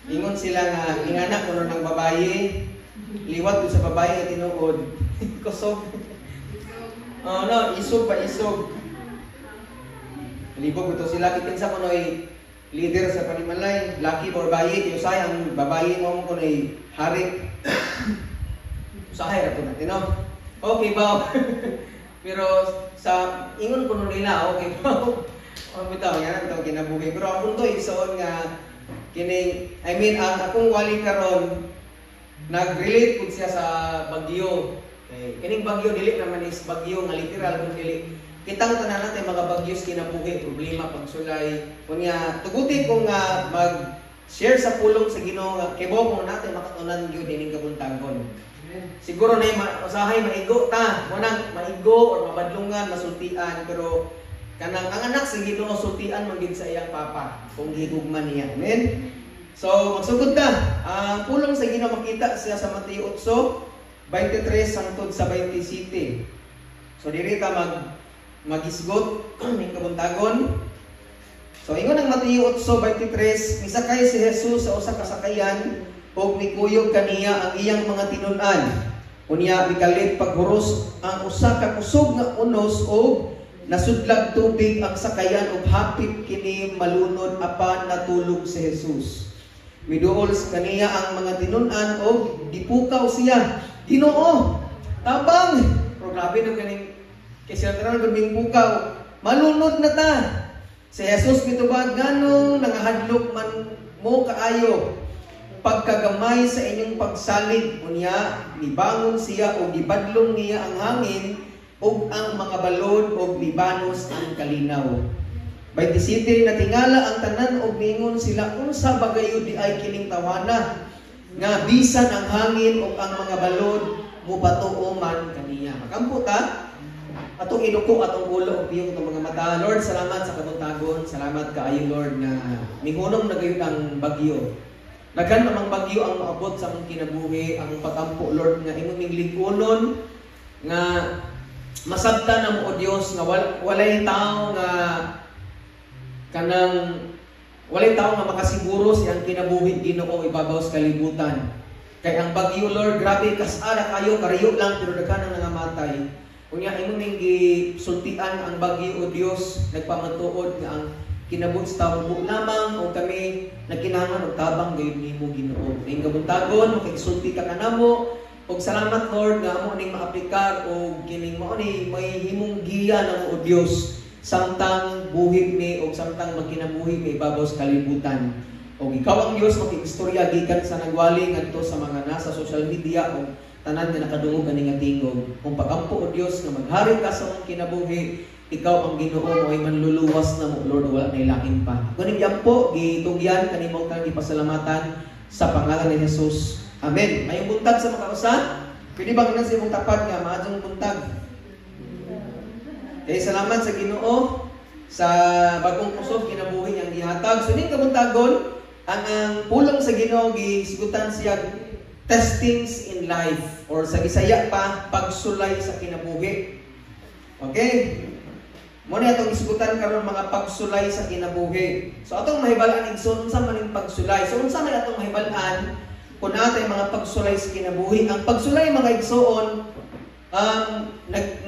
Ingon sila nga inganak kuno ng babayi, liwat ko sa babayi nga tinuod. Kusog. Oh no, isog pa isog. Libog ito sila kikinsa kuno ay leader sa panimalay, laki or bayi, yung sayang babayi mo kuno ay hari. Usahay ra to natin, no? Okay ba? Pero sa ingon kuno nila, okay ba? O bitaw yan ito kinabuhi. Pero ang punto isoon nga kining, I mean, ang akong wali karon nag-relate pud siya sa bagyo. Okay. Kining bagyo dili naman is bagyo nga literal kun dili. Kitang tanan natin mga bagyos kinabuhi, problema pagsulay. Kunya tuguti ko nga mag-share sa pulong sa Ginoo nga kibo mo natin makatunan gyud ining kabuntagon. Siguro na usahay maigo ta, munang maigo or mabadlungan, masultian, pero kanang ang anak sa Ginoo sultian man gid sa iyang papa kung higugman niya. Amen. So magsugod ta. Ang pulong sa Ginoo makita siya sa Mateo 8:23 hangtod sa 27. So diri ta magisgot ning kabuntagon. So ingon ang Mateo 8:23, misakay si Jesus sa usa ka sakayan ug mikuyog kaniya ang iyang mga tinun-an. Unya mikalit paghuros ang usa ka kusog nga unos ug nasudlag tubig ang sakayan ug hapit kini malunod apan natulog si Jesus. Miduol sa kaniya ang mga tinun-an ug dipukaw siya. Ginoo, tabang. Pero grabe na kaning kasi tanan gud pukaw. Malunod na ta. Si Jesus mitubag nganong nangahadlok man mo kaayo pagkagamay sa inyong pagsalig. Unya nibangon siya o gibadlong niya ang hangin ug ang mga balod ug libanos ang kalinaw. 27 natingala ang tanan ug mingon sila unsa bagayo di ay kining tawana nga bisan ang hangin ug ang mga balod mupatuo man kaniya. Makampo ta atong iduko atong ulo ug piyong mga mata. Lord, salamat sa kabuntagon. Salamat kaayo Lord na mihunong na gayud ang bagyo. Nagkan namang bagyo ang maabot sa among kinabuhi, ang pagampo Lord nga imong lingkunon nga masabtan na mo o Dios nga walay tao nga kanang walay tao nga makasiguro siyang kinabuhi Ginoo ibabaw sa kalibutan. Kay ang bagyo Lord grabe kasara kayo karayo lang pero daghan ang nangamatay. Unya imong ning gisultian ang bagyo o Dios nagpamatuod nga ang kinabuhi sa tao lamang o kami nagkinahanglan og tabang gayud nimo Ginoo. Ning kabuntagon makisulti ka kanamo og salamat Lord nga amo ning maaplikar og kining mao ni may himong giya namo o Dios samtang buhig ni og samtang magkinabuhi ni ibabaw sa kalibutan. Og ikaw ang Dios makikistorya gikan sa nagwali ngadto sa mga nasa social media o tanan nga nakadungog ani nga tingog. Kung pagampo o Dios nga maghari ka sa mong kinabuhi, ikaw ang Ginoo mo ay manluluwas na mo Lord wala na ilain pa. Kuning yampo gitugyan kanimo kang gipasalamatan sa pangalan ni Jesus. Amen. May buntag sa makausa? Pwede ba sa imong tapat nga maadtong buntag? Okay, salamat sa Ginoo sa bagong kusog kinabuhi niyang gihatag. So ning kabuntagon ang pulong sa Ginoo gisigutan siya testings in life or sa Bisaya pa pagsulay sa kinabuhi. Okay? Muna atong isgutan karon mga pagsulay sa kinabuhi. So atong mahibalan igsoon unsa man ning pagsulay. So unsa man atong mahibalan kun atay mga pagsulay sa kinabuhi. Ang pagsulay mga igsoon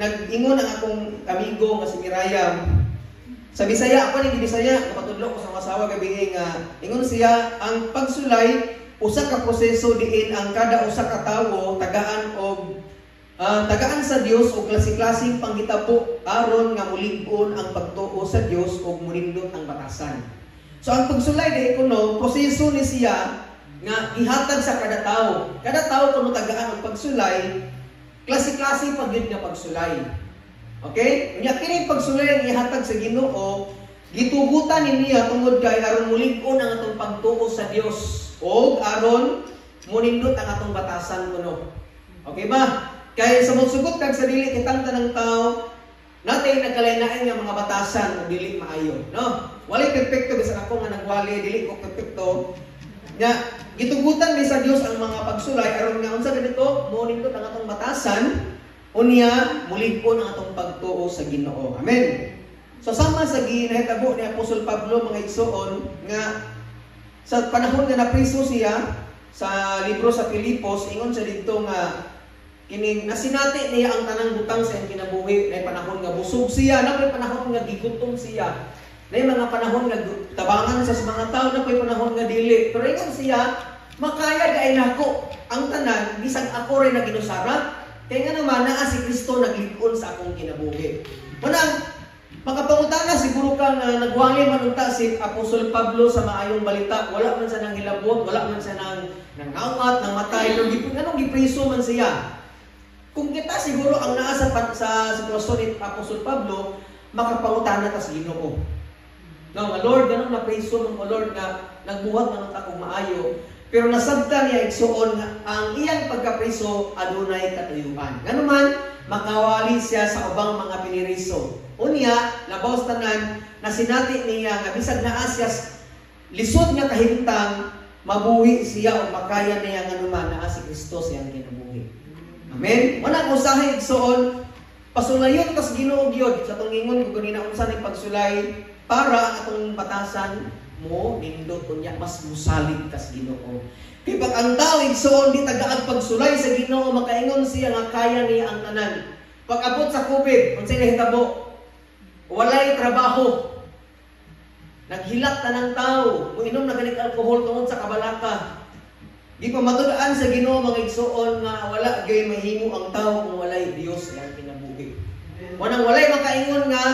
nag-ingon ang akong amigo nga si Mirayam. Sa Bisaya ako ning Bisaya napatudlo ko sa asawa gabi nga ingon siya ang pagsulay usa ka proseso diin ang kada usa ka tawo tagaan og tagaan sa Dios o klase-klaseng panghitabo aron nga mulig-on ang pagtuo sa Dios o munindot ang batasan. So ang pagsulay dai kuno proseso ni siya nga ihatag sa kada tawo. Kada tawo kuno tagaan ang pagsulay, klase-klase pagyud nga pagsulay. Okay? Unya kini pagsulay ang ihatag sa Ginoo, gitugutan niya tungod kay aron mulig-on ang atong pagtuo sa Dios o aron munindot ang atong batasan kuno. Okay ba? Kaya sa magsugot kag sa dili kitang tanang tao, natay nagkalain-lain nga mga batasan o dili maayo, no? Walay perpekto bisan ako nga nagwali dili ko perpekto. Nya gitugutan ni sa Dios ang mga pagsulay aron nga unsa ganito mo nindot ang atong batasan unya mulig-on ang atong pagtuo sa Ginoo. Amen. So sama sa ginahitabo ni Apostol Pablo mga igsoon nga Sa panahon nga napriso siya sa libro sa Pilipos, ingon siya dito nga kining nasinati niya ang tanang butang sa iyang kinabuhi. Nay panahon nga busog siya, napay panahon nga gigutom siya. Nay mga panahon nga tabangan sa mga tao, napay panahon nga dili. Pero ingon siya, makaya gay nako ang tanan bisag ako rin na ginusara. Kaya nga naman naa si Kristo naglikon sa akong kinabuhi. Manang makapangutana siguro ka nga nagwali man unta si Apostol Pablo sa maayong balita, wala man siya nang hilabot, wala man siya nang ngawat, nang matay, anong gipriso man siya. Kung kita siguro ang naa sa sitwasyon ni Apostol Pablo, makapangutana ta sa Ginoo. No, nga Lord, ganun na priso mo Lord nga nagbuhat man ta kung maayo. Pero nasabtan niya igsuon nga ang iyang pagkapriso adunay katuyuan. Ganuman makawali siya sa ubang mga piniriso. Unya, labaw tanan na sinati niya nga bisag naa siya lisod nga kahimtang mabuhi siya o makaya niya nga naman naa si Kristo siyang kinabuhi. Amen. Wala ko usahay igsuon pasulayon tas Ginoo gyud sa tungingon ko ganina unsa ni pagsulay para atong batasan mo nindot unya mas musalig tas Ginoo. Kay pag ang tao igsuon di tagaag pagsulay sa Ginoo makaingon siya nga kaya niya ang tanan. Pag abot sa COVID, unsay nahitabo? Walay trabaho. Naghilat ta ng tao, muinom na ganing alcohol tungod sa kabalaka. Di pa matulaan sa Ginoo mga igsuon nga wala gyud mahimo ang tao kung walay Dios yang kinabuhi. Wanang walay makaingon nga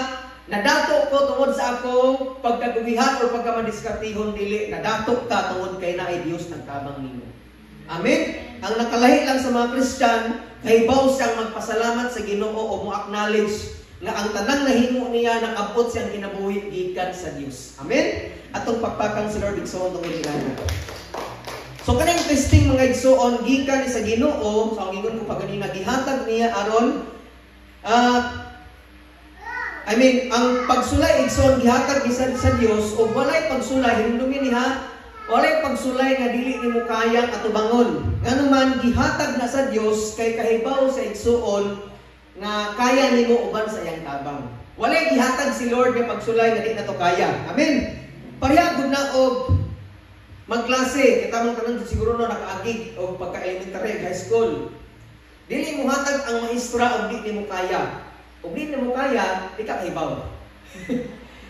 nadato ko tungod sa akong pagkagubihan o pagkamadiskatihon dili, nadato ka tungod kay naay Dios nagtabang nimo. Amen. Ang nakalahi lang sa mga Kristyan, kahibaw siyang magpasalamat sa Ginoo o mo-acknowledge nga ang tanang nahimo niya nakabot siyang kinabuhi gikan sa Dios. Amen. Atong pagpakang si Lord igsoon tungod ilana. So kaning testing mga igsoon gikan sa Ginoo, sa ingon ko pa ganina gihatag niya aron ang pagsulay igsoon gihatag bisan sa Dios o walay pagsulay hinumdumi niha walay pagsulay nga dili nimo kayang atubangon. Nganuman gihatag na sa Dios kay kahibaw sa igsoon nga kaya nimo uban sa iyang tabang. Walay gihatag si Lord nga pagsulay nga di na to kaya. Amen. Pareha gud na og magklase, kita mong tanan siguro no nakaagig o pagka-elementary, high school. Dili mo hatag ang maestra og di nimo kaya. Og di nimo kaya, di ka kahibaw.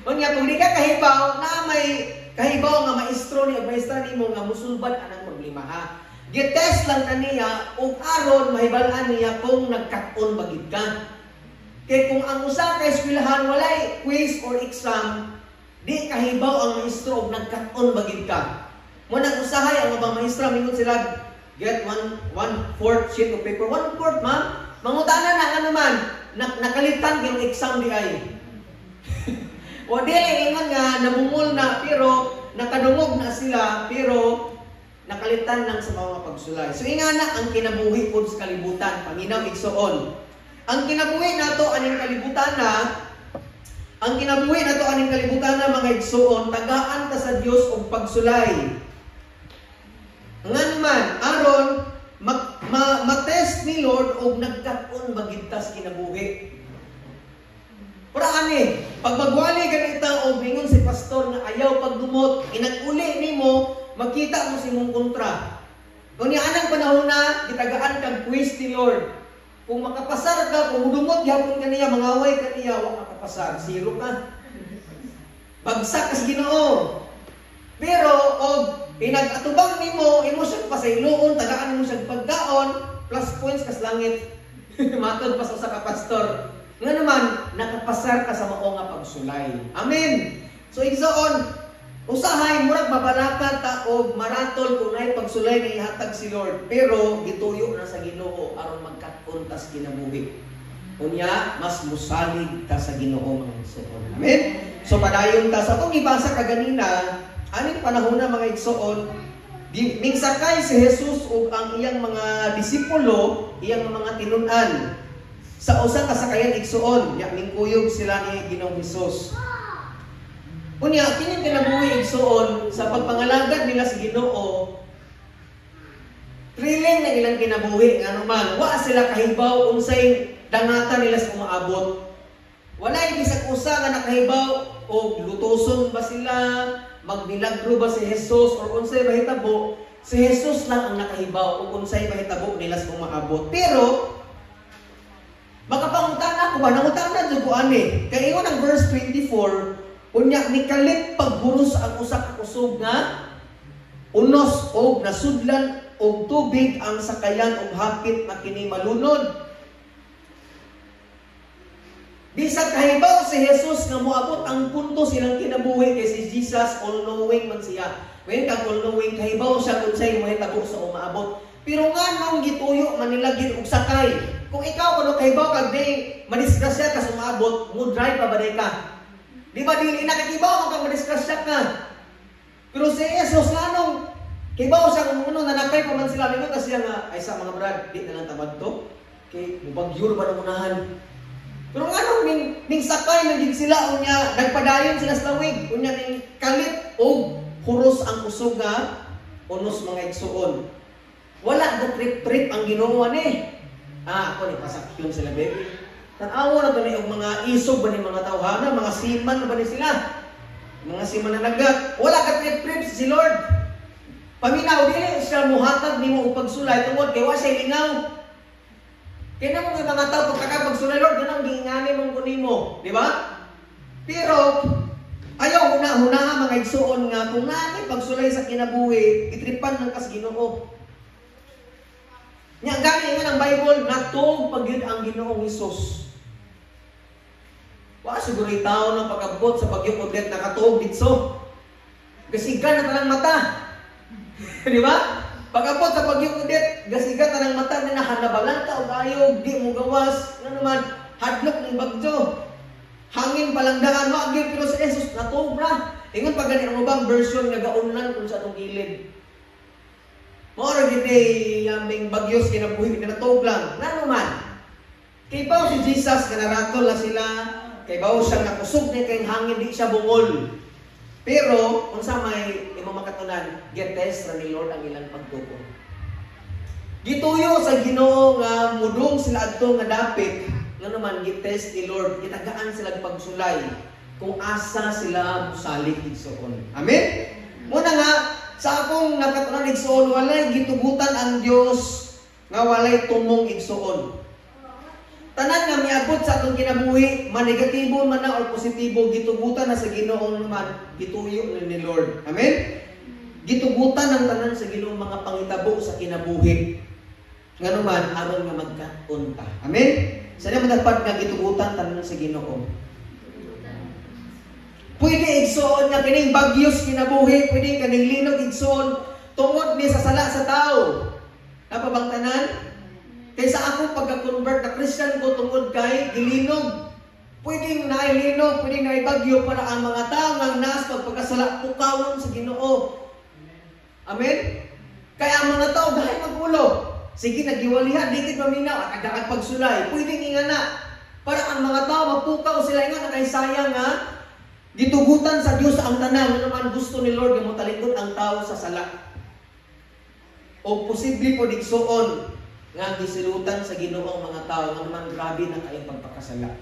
Unya kung di ka kahibaw, na may kahibaw nga maestro ni og maestra nimo nga musulbad anang maglimaha. Gitest lang kaniya ug aron mahibal-an niya kung nagkat-on bagid ka. Kay kung ang usa ka eskwelahan walay quiz or exam, di kahibaw ang maestro og nagkat-on bagid ka. Mo nag-usahay ang mga maestra mingon sila get 1/4 sheet of paper. 1/4 ma'am. Mangutana na nga naman nakalitan yung exam di ay. O dili ingon nga namumul na pero nakadungog na sila pero nakalitan lang sa mga pagsulay. So ingana ang kinabuhi pod sa kalibutan, paminaw igsoon. Ang kinabuhi nato aning kalibutan na mga igsoon, tagaan ta sa Dios og pagsulay. Nga naman, aron matest ni Lord og nagkat-on bagidtas kinabuhi. Para ani, pag magwali ganita og mingon si pastor nga ayaw pagdumot, inag-uli nimo, makita mo si mong kontra. Kung ni anang panahon na gitagaan kang quiz ni Lord. Kung makapasar ka, kung dumot gyapon kaniya, mangaway kaniya, wa makapasar, zero ka. Bagsak ka sa Ginoo. Pero og pinag-atubang nimo, imo siya pasayloon, tagaan nimo siya pagkaon, plus points kas langit. Matod pa sa kapastor. Nga naman, nakapasar ka sa mao nga pagsulay. Amen. So igsoon, usahay murag mabalakat ta og maratol kung nay pagsulay ni hatag si Lord, pero gituyo na sa Ginoo aron magkat-on tas kinabuhi. Unya, mas musalig ta sa Ginoo mga igsoon. Amen. So padayon ta sa atong ibasa kaganina, aning panahon na mga igsoon, mingsakay si Jesus ug ang iyang mga disipulo, iyang mga tinun-an sa usa ka sakayan igsoon, nya mingkuyog sila ni Ginoong Hesus. Unya kini kinabuhi igsoon sa pagpangalagad nila sa Ginoo, thrilling na ilang kinabuhi nga naman, wa sila kahibaw unsay dangatan nila sa umaabot. Walay bisag usa nga nakahibaw og lutoson ba sila, magmilagro ba si Jesus or unsay mahitabo, si Jesus lang ang nakahibaw o unsay mahitabo nila sa maabot. Pero makapangutan ako ba? Nangutan jud ko ani. Kay ingon ang verse 24, unya nikalit pagburos ang usa ka kusog nga unos og nasudlan og tubig ang sakayan og hapit na kini malunod. Bisag kahibaw si Jesus nga moabot ang punto silang kinabuhi kay si Jesus all-knowing man siya. When kang all-knowing, kahibaw siya kung sa'yo mahitabo sa umaabot. Pero nga nung gituyo manilagin og sakay. Kung ikaw kuno kahibaw kag di madisgrasya ka sa umaabot, mo drive pa ba ka? Di ba dili nakakibaw kang madisgrasya ka? Pero si Jesus nganong kahibaw siya kung ano nanakay pa man sila nimo kasi nga ay sa mga brad, di na lang tamad to. Kay mubagyo ba nang unahan? Pero nga ning sakay na gid sila unya nagpadayon sila sa lawig unya ning kalit og huros ang kusog nga unos mga igsuon. Wala na trip ang Ginoo ani. Ako ni pasakyon sila baby. Tan-awa na to ni og mga isog ba ni mga tawhana, mga siman ba ni sila? Mga siman na nagat. Wala ka trip si Lord. Paminaw dili siya muhatag nimo og pagsulay tungod kay wa siya lingaw. Kaya mo nga mga tao pagkakapagsulay, Lord, ganang giingani mong kunimo. Di ba? Pero, ayaw huna mga igsuon nga, kung nga pagsulay sa kinabuhi, itripan ng kas Ginoo. Nga gani nga ng Bible, natog pagyud ang Ginoong Hesus. Wa siguro itaw ng pagkabot sa pagyong udet nakatuog ditso. Gasigan na talang mata. Di ba? Pagkabot sa pagyong udet, gasigat na ng mata na hanabalan ka o ayog, di mo gawas, ano naman, hadlok ng bagyo. Hangin palandaan, wagil, pero sa Jesus, natobra. Ingon pag ganit ang ubang version, nagaunlan kung sa itong gilid. Maura giti, yaming bagyos, kinabuhi, kinatoblang. Ano man? Kay baw si Jesus, kanaratol na sila, kay baw siyang nakusog niya, kay hangin, di siya bungol. Pero, kung sa may imamakatunan, get-test na ni Lord ang ilang pagtuko. Gituyo sa Ginoo nga mudong sila adto nga dapit, nga naman get-test ni Lord, gitagaan sila pagsulay kung asa sila musalig igsoon. Amen? Muna nga, sa akong nakatunan igsoon, walay gitugutan ang Dios nga walay tumong igsoon. Tanan nga miabot sa atong kinabuhi, manegatibo man na or positibo, gitugutan na sa Ginoo naman, gituyo ni Lord. Amen? Gitugutan ang tanan sa Ginoo mga pangitabo sa kinabuhi. Nga naman, aron nga magkaunta. Amen? Sa niya madagpad nga gitugutan tanan sa Ginoo. Pwede igsoon nga kining bagyos kinabuhi, pwede kaning linog igsoon, tungod ni sa sala sa tao. Napabang tanan? Kaysa ako pagka-convert na Christian ko tungod kay gilinog. Pwedeng nailinog, pwedeng naibagyo para ang mga tao ng nas pagpagkasala pukawon sa Ginoo. Amen? Kaya ang mga tao dahil magulo. Sige, nagiwalihan, dikit maminaw, at agad pagsulay. Pwedeng ingana. Para ang mga tao mapukaw sila nga na kay sayang nga, gitugutan sa Diyos ang tanan. Ano naman gusto ni Lord yung matalikod ang tao sa sala. O posible po digsoon nga gisilutan sa Ginoo ang mga tao nga naman grabe na kayong pagpakasala.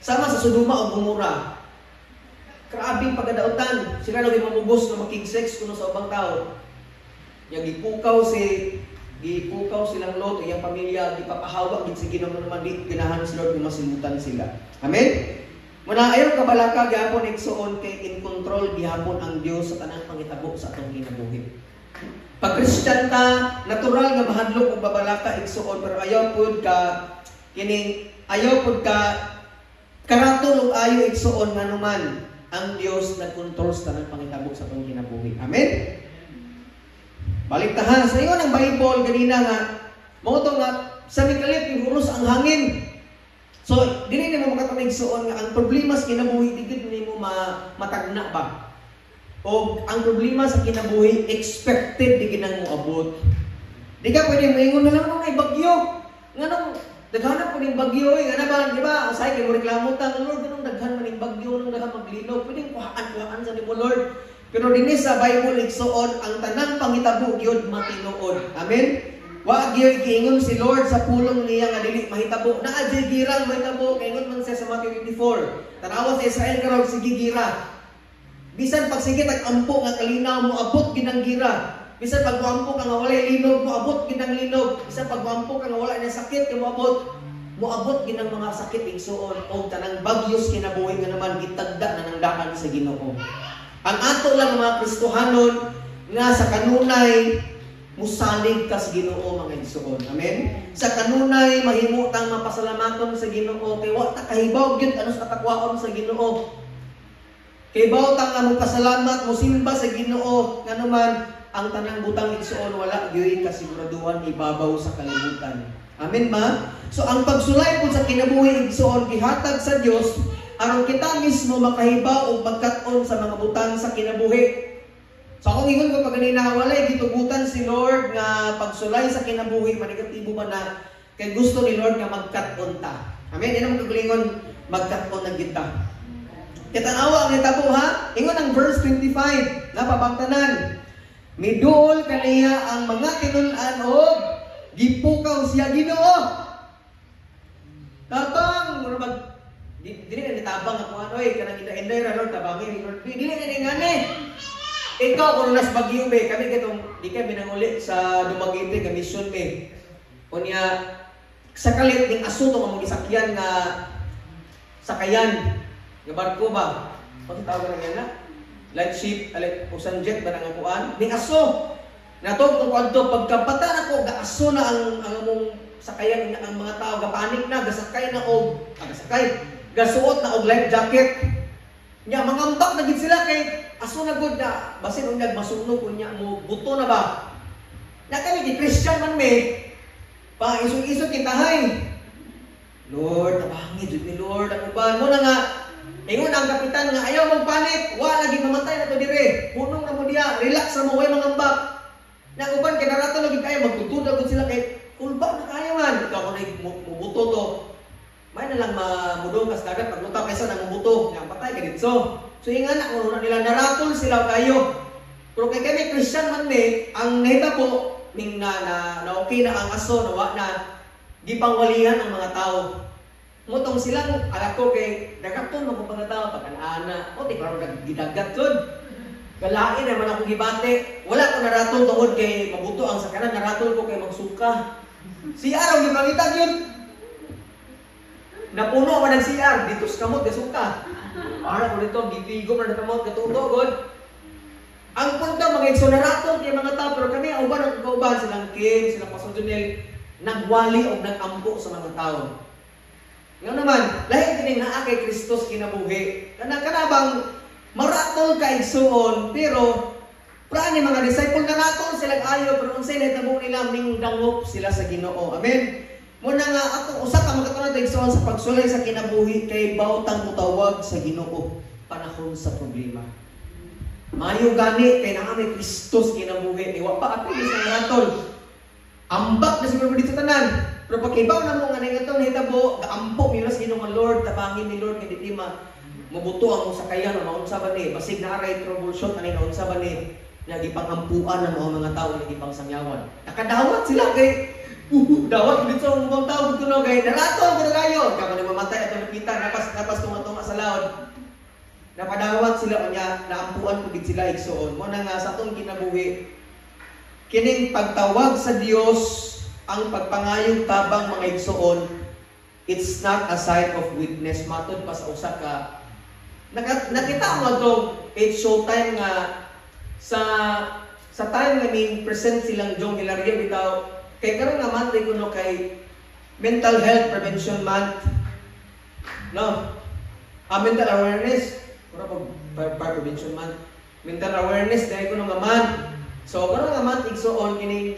Sama sa Sodoma o Gomora, grabe pagkadautan. Sila na mamugos na makig-sex kuno sa ubang tao. Yang gipukaw silang Lot, yung pamilya, gipapahawak gid sa Ginoo naman di ganahan si Lord nga masilutan sila. Amen. Muna ayon kabalaka gyapon igsuon kay in control gihapon ang Dios sa tanang pangitabo sa atong kinabuhi. Pag Christian ka, natural nga mahadlok og babalaka igsuon pero ayaw pud ka karatol og ayo igsuon nga naman ang Dios nagkontrol sa tanang pangitabo sa atong kinabuhi. Amen. Baliktahan sa iyo ng Bible ganina nga mao to nga sa mikalit yung huros ang hangin. So dili nimo makatamigsuon nga ang problema sa kinabuhi digid nimo matagna ba? O ang problema sa kinabuhi expected di ginang moabot. Di ka pwede moingon na lang nung ay bagyo. Nganong daghan po ning bagyo nga ba, di ba? Usay kay mo reklamo ta, Lord, nung daghan man ning bagyo, nung daghan maglinog, pwedeng kuhaan sa nimo Lord. Pero dinhi sa Bible igsuon ang tanang pangitabo gyud matinuod. Amen. Wa gyud giingon si Lord sa pulong niya nga dili mahitabo. Naa jay girang mahitabo kay ingon man siya sa Matthew 24. Tanawa sa Israel karon sige gira. Bisan pag sige tag-ampo nga kalinaw mo abot ginang gira. Bisan pag moampo ka nga walay linog mo abot ginang linog. Bisan pag moampo ka nga wala na sakit ka moabot ginang mga sakit igsuon o tanang bagyos kinabuhi nga naman gitagda na nang dakan sa Ginoo. Ang ato lang mga Kristohanon nga sa kanunay musalig ka sa Ginoo mga igsuon. Amen. Sa kanunay mahimutang mapasalamaton sa Ginoo kay wa ta kahibaw gyud ano sa takwaon sa Ginoo. Kay bawtang nga mo pasalamat mo simba sa Ginoo nga naman ang tanang butang igsuon wala gyud kasiguraduhan ibabaw sa kalibutan. Amen ba? So ang pagsulay po sa kinabuhi igsuon gihatag sa Dios aron kita mismo makahibaw og magkat-on sa mga butang sa kinabuhi. So akong ingon ko pag ganina walay gitugutan si Lord nga pagsulay sa kinabuhi manegatibo man na kay gusto ni Lord nga magkat-on ta. Amen. Ina mo kagulingon magkat-on na kita. Kitanawa ang itabo ha? Ingon ang verse 25, napabangtanan. Miduol kaniya ang mga tinun-an o gipukaw siya Ginoo. Tatang, dili na nitabang ako ano kanang ina-inday ra Lord, tabangin Lord. Dili na ningani. Ikaw kung nas bagyo be, kami kitong di kami nanguli sa Dumaguete ka mission be. Unya sa kalit ning asunto nga mogisakyan nga sakayan. Nga barko ba? Pag tawag na yan na? Lightship, usan jet ba nang kuan? Ning aso! Natog kung kanto, pagkapata na ko, gaaso na ang among sakayan ang mga tao, gapanik na, gasakay na og, gasuot na og life jacket. Nya, mangambak na gid sila kay aso na good na, basin unyag masunog, unya mo, buto na ba? Na kami, Christian man may, pa isog-isog kitahay. Lord, tabangin, Diyos ni Lord, ang uban mo na nga, ingon ang kapitan nga ayaw magpanik, wa lagi mamatay na to dire. Punong na mo diya, relax na mo way mangambak. Na uban kay narato lagi kaya magtutudo gud sila kay ulba na kaya man. Ikaw kung mubuto to. May na lang mamudong kas dagat pagluta kaysa nang mubuto, nga patay ka ditso. So ingon na kung nila naratol sila kayo. Pero kay kami Christian man ni, ang nahitabo ning na okay na ang aso na wa na gipangwalihan ang mga tao. Mutong silang anak ko kay dagaton mo mga tao pagkanaana o di klaro gidagat jud. Galain naman ako gibate. Wala ko naratol tungod kay mabuto ang sakanan, naratol ko kay magsuka. CR ang gipangitan yun. Napuno man ang CR dito sa kamot gasuka. Para ko dito gipigo man ang kamot gatuto god. Ang punta mga igso naratol kay mga tao pero kami uban ang kauban silang Kim, silang Pastor Junel nagwali o nagampo sa mga tao. Nga naman, lahi din naa kay Kristos kinabuhi. Kanabang maratol ka igsuon, pero praani mga disciple na ratol silang ayo, pero unsay nahitabo nila ning dangop sila sa Ginoo. Amen. Muna nga ato usa ka magkatulad igsuon sa pagsulay sa kinabuhi kay bawtang mutawag sa Ginoo panahon sa problema. Mayo gani kay naa may Kristos kinabuhi, wa pa ato sa ratol. Ambak na siguro dito tanan. Pero pagkibaw na mo nga nga ito, nahitabo, gaampo nila sa Ginoo nga Lord, tabangin ni Lord, hindi di mabuto ang sa kaya na maunsa ba ni, basig na aray troubleshoot, anay naunsa ba ni, nagipangampuan ng mga tao, nagipang sangyawan. Nakadawat sila kay, dawat dito ang mga tao, dito no, kay, narato ko na kayo, kaya na mamatay at nakita, napas tunga-tunga sa laod. Napadawat sila, kanya, naampuan ko din sila, igsoon. Muna nga, sa itong kinabuhi, kining pagtawag sa Dios ang pagpangayong tabang mga igsoon, it's not a sign of weakness. Matod pa sa usa ka. Nakita mo ito, it's showtime nga sa time nga ning present silang Jong Hilaria bitaw. Kay karon nga month kuno kay Mental Health Prevention Month. No? Mental awareness. Kuro pa prevention month. Mental awareness dahil kuno nga month. So karon nga man igsuon kini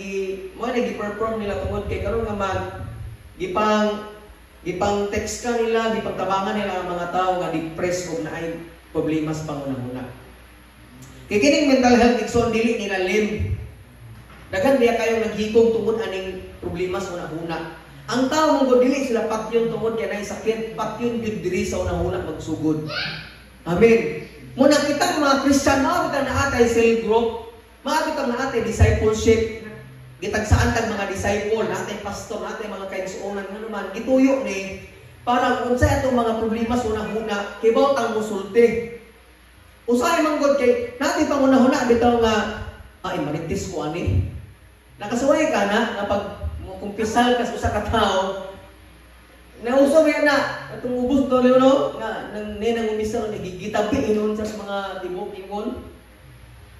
mo nagi-perform nila tungod kay karon nga man gipang text ka nila, gipagtabangan nila ang mga tao nga depressed ug naay problema sa pangunahuna. Kay kining mental health igsuon dili nila lim. Daghan diya kayo naghikog tungod aning problema sa unahuna. Ang tao mong dili sila patyon tungod kay naay sakit, patyon gyud diri sa unahuna magsugod. Amen. Muna kita mga Christian kita na atay cell group. Maabot ang natin, discipleship, gitagsaan tag mga disciple, natin pastor, natin mga kaigsuonan nga naman, gituyo ni, para kung sa itong mga problema sa unang-una, kibaw tang musulti. Usahay manggod kay natin pangunahuna bitaw nga ay maritis ko ani. Nakasuway ka na pag kumpisal ka sa usa ka tawo. Nauso man na atong ubos to no nga nang nenang umisal nagigitabi inon sa mga tibok-ingon.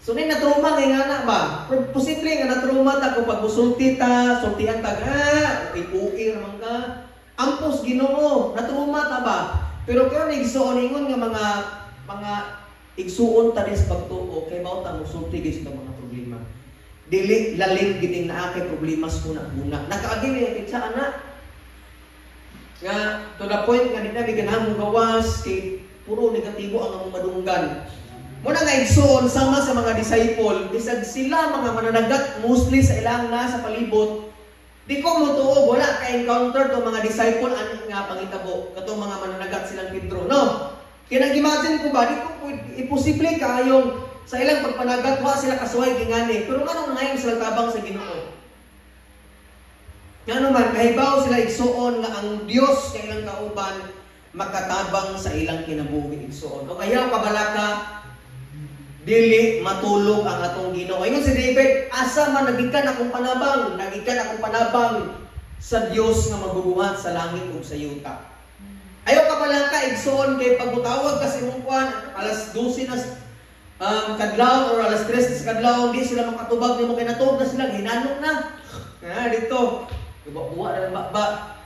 So nay natrauma kay nga na ba? Posible nga natrauma ta ko pag musulti ta, sultihan ta uir man ka. Ampos Ginoo, natrauma ta ba? Pero karon igsuon ingon nga mga igsuon ta sa pagtuo kay mao ta musulti gyud sa mga problema. Dili lalim gid na akay problema sa una. Nakaagi ni kitsa ana. Nga to the point nga di na biganang gawas kay puro negatibo ang among madunggan. Muna nga igsuon sama sa mga disciple, bisag sila mga mananagat mostly sa ilang nasa palibot, di ko mutuo wala ka encounter to mga disciple ani nga pangitabo katong mga mananagat silang Pedro, no? Kaya nag-imagine ko ba di ko imposible kayong sa ilang pagpanagat wa sila kasuway gingani, pero anong ngayon sila tabang sa Ginoo? Nga naman, kahibaw sila igsuon nga ang Dios kay ilang kauban makatabang sa ilang kinabuhi igsuon. O kaya kabalaka dili matulog ang atong Ginoo. Ingon si David, asa man nagikan akong panabang sa Dios nga magbubuhat sa langit ug sa yuta. Ayaw kabalaka igsuon kay pagutawag kasi mong kuan alas 12 na kadlaw or alas 3 sa kadlaw di sila makatubag nimo kay natubag na sila hinanong na. Dito buwa na ba.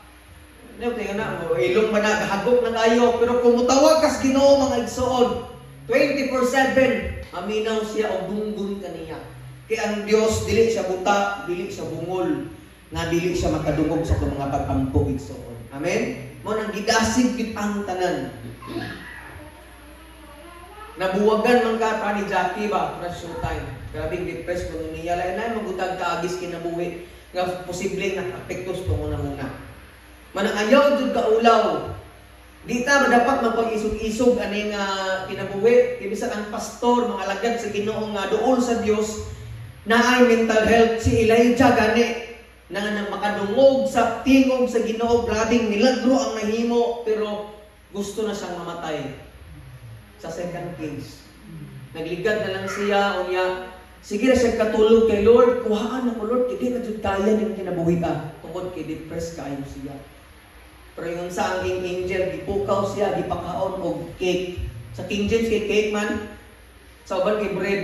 Ano tayo na, ilong ba na, kahagok na kayo. Pero kung mutawag kas Ginoo mga igsuon, 24/7, aminaw siya o dunggun kaniya. Kaya ang Dios, dili siya buta, dili siya bungol, nga dili siya makadungog sa mga pag-ampog igsuon. Amen? Mo nang gidasig gid ang tanan. Nabuwagan man ka pa ni Jackie ba, na showtime. Grabing depressed kung niya lain na magutag kaagis kinabuhi nga posibleng nakapektos to muna. Manang ayaw jud ka ulaw. Di ta dapat magpag-isog-isog ani nga kinabuhi. Kibisa ang pastor, mga alagad sa Ginoo nga duol sa Dios na ay mental health si Elijah gani na makadungog sa tingog sa Ginoo, grabing milagro ang nahimo pero gusto na siyang mamatay. Sa 2 Kings. Nagligad na lang siya unya. Sige na siya katulog kay Lord, kuhaan ako Lord, hindi na dyan kaya ng kinabuhi ka. Tungkol kay depressed kayo siya. Pero yung sa ang angel, gipukaw siya, gipakaon og cake. Sa King James kay cake man, sa uban kay bread.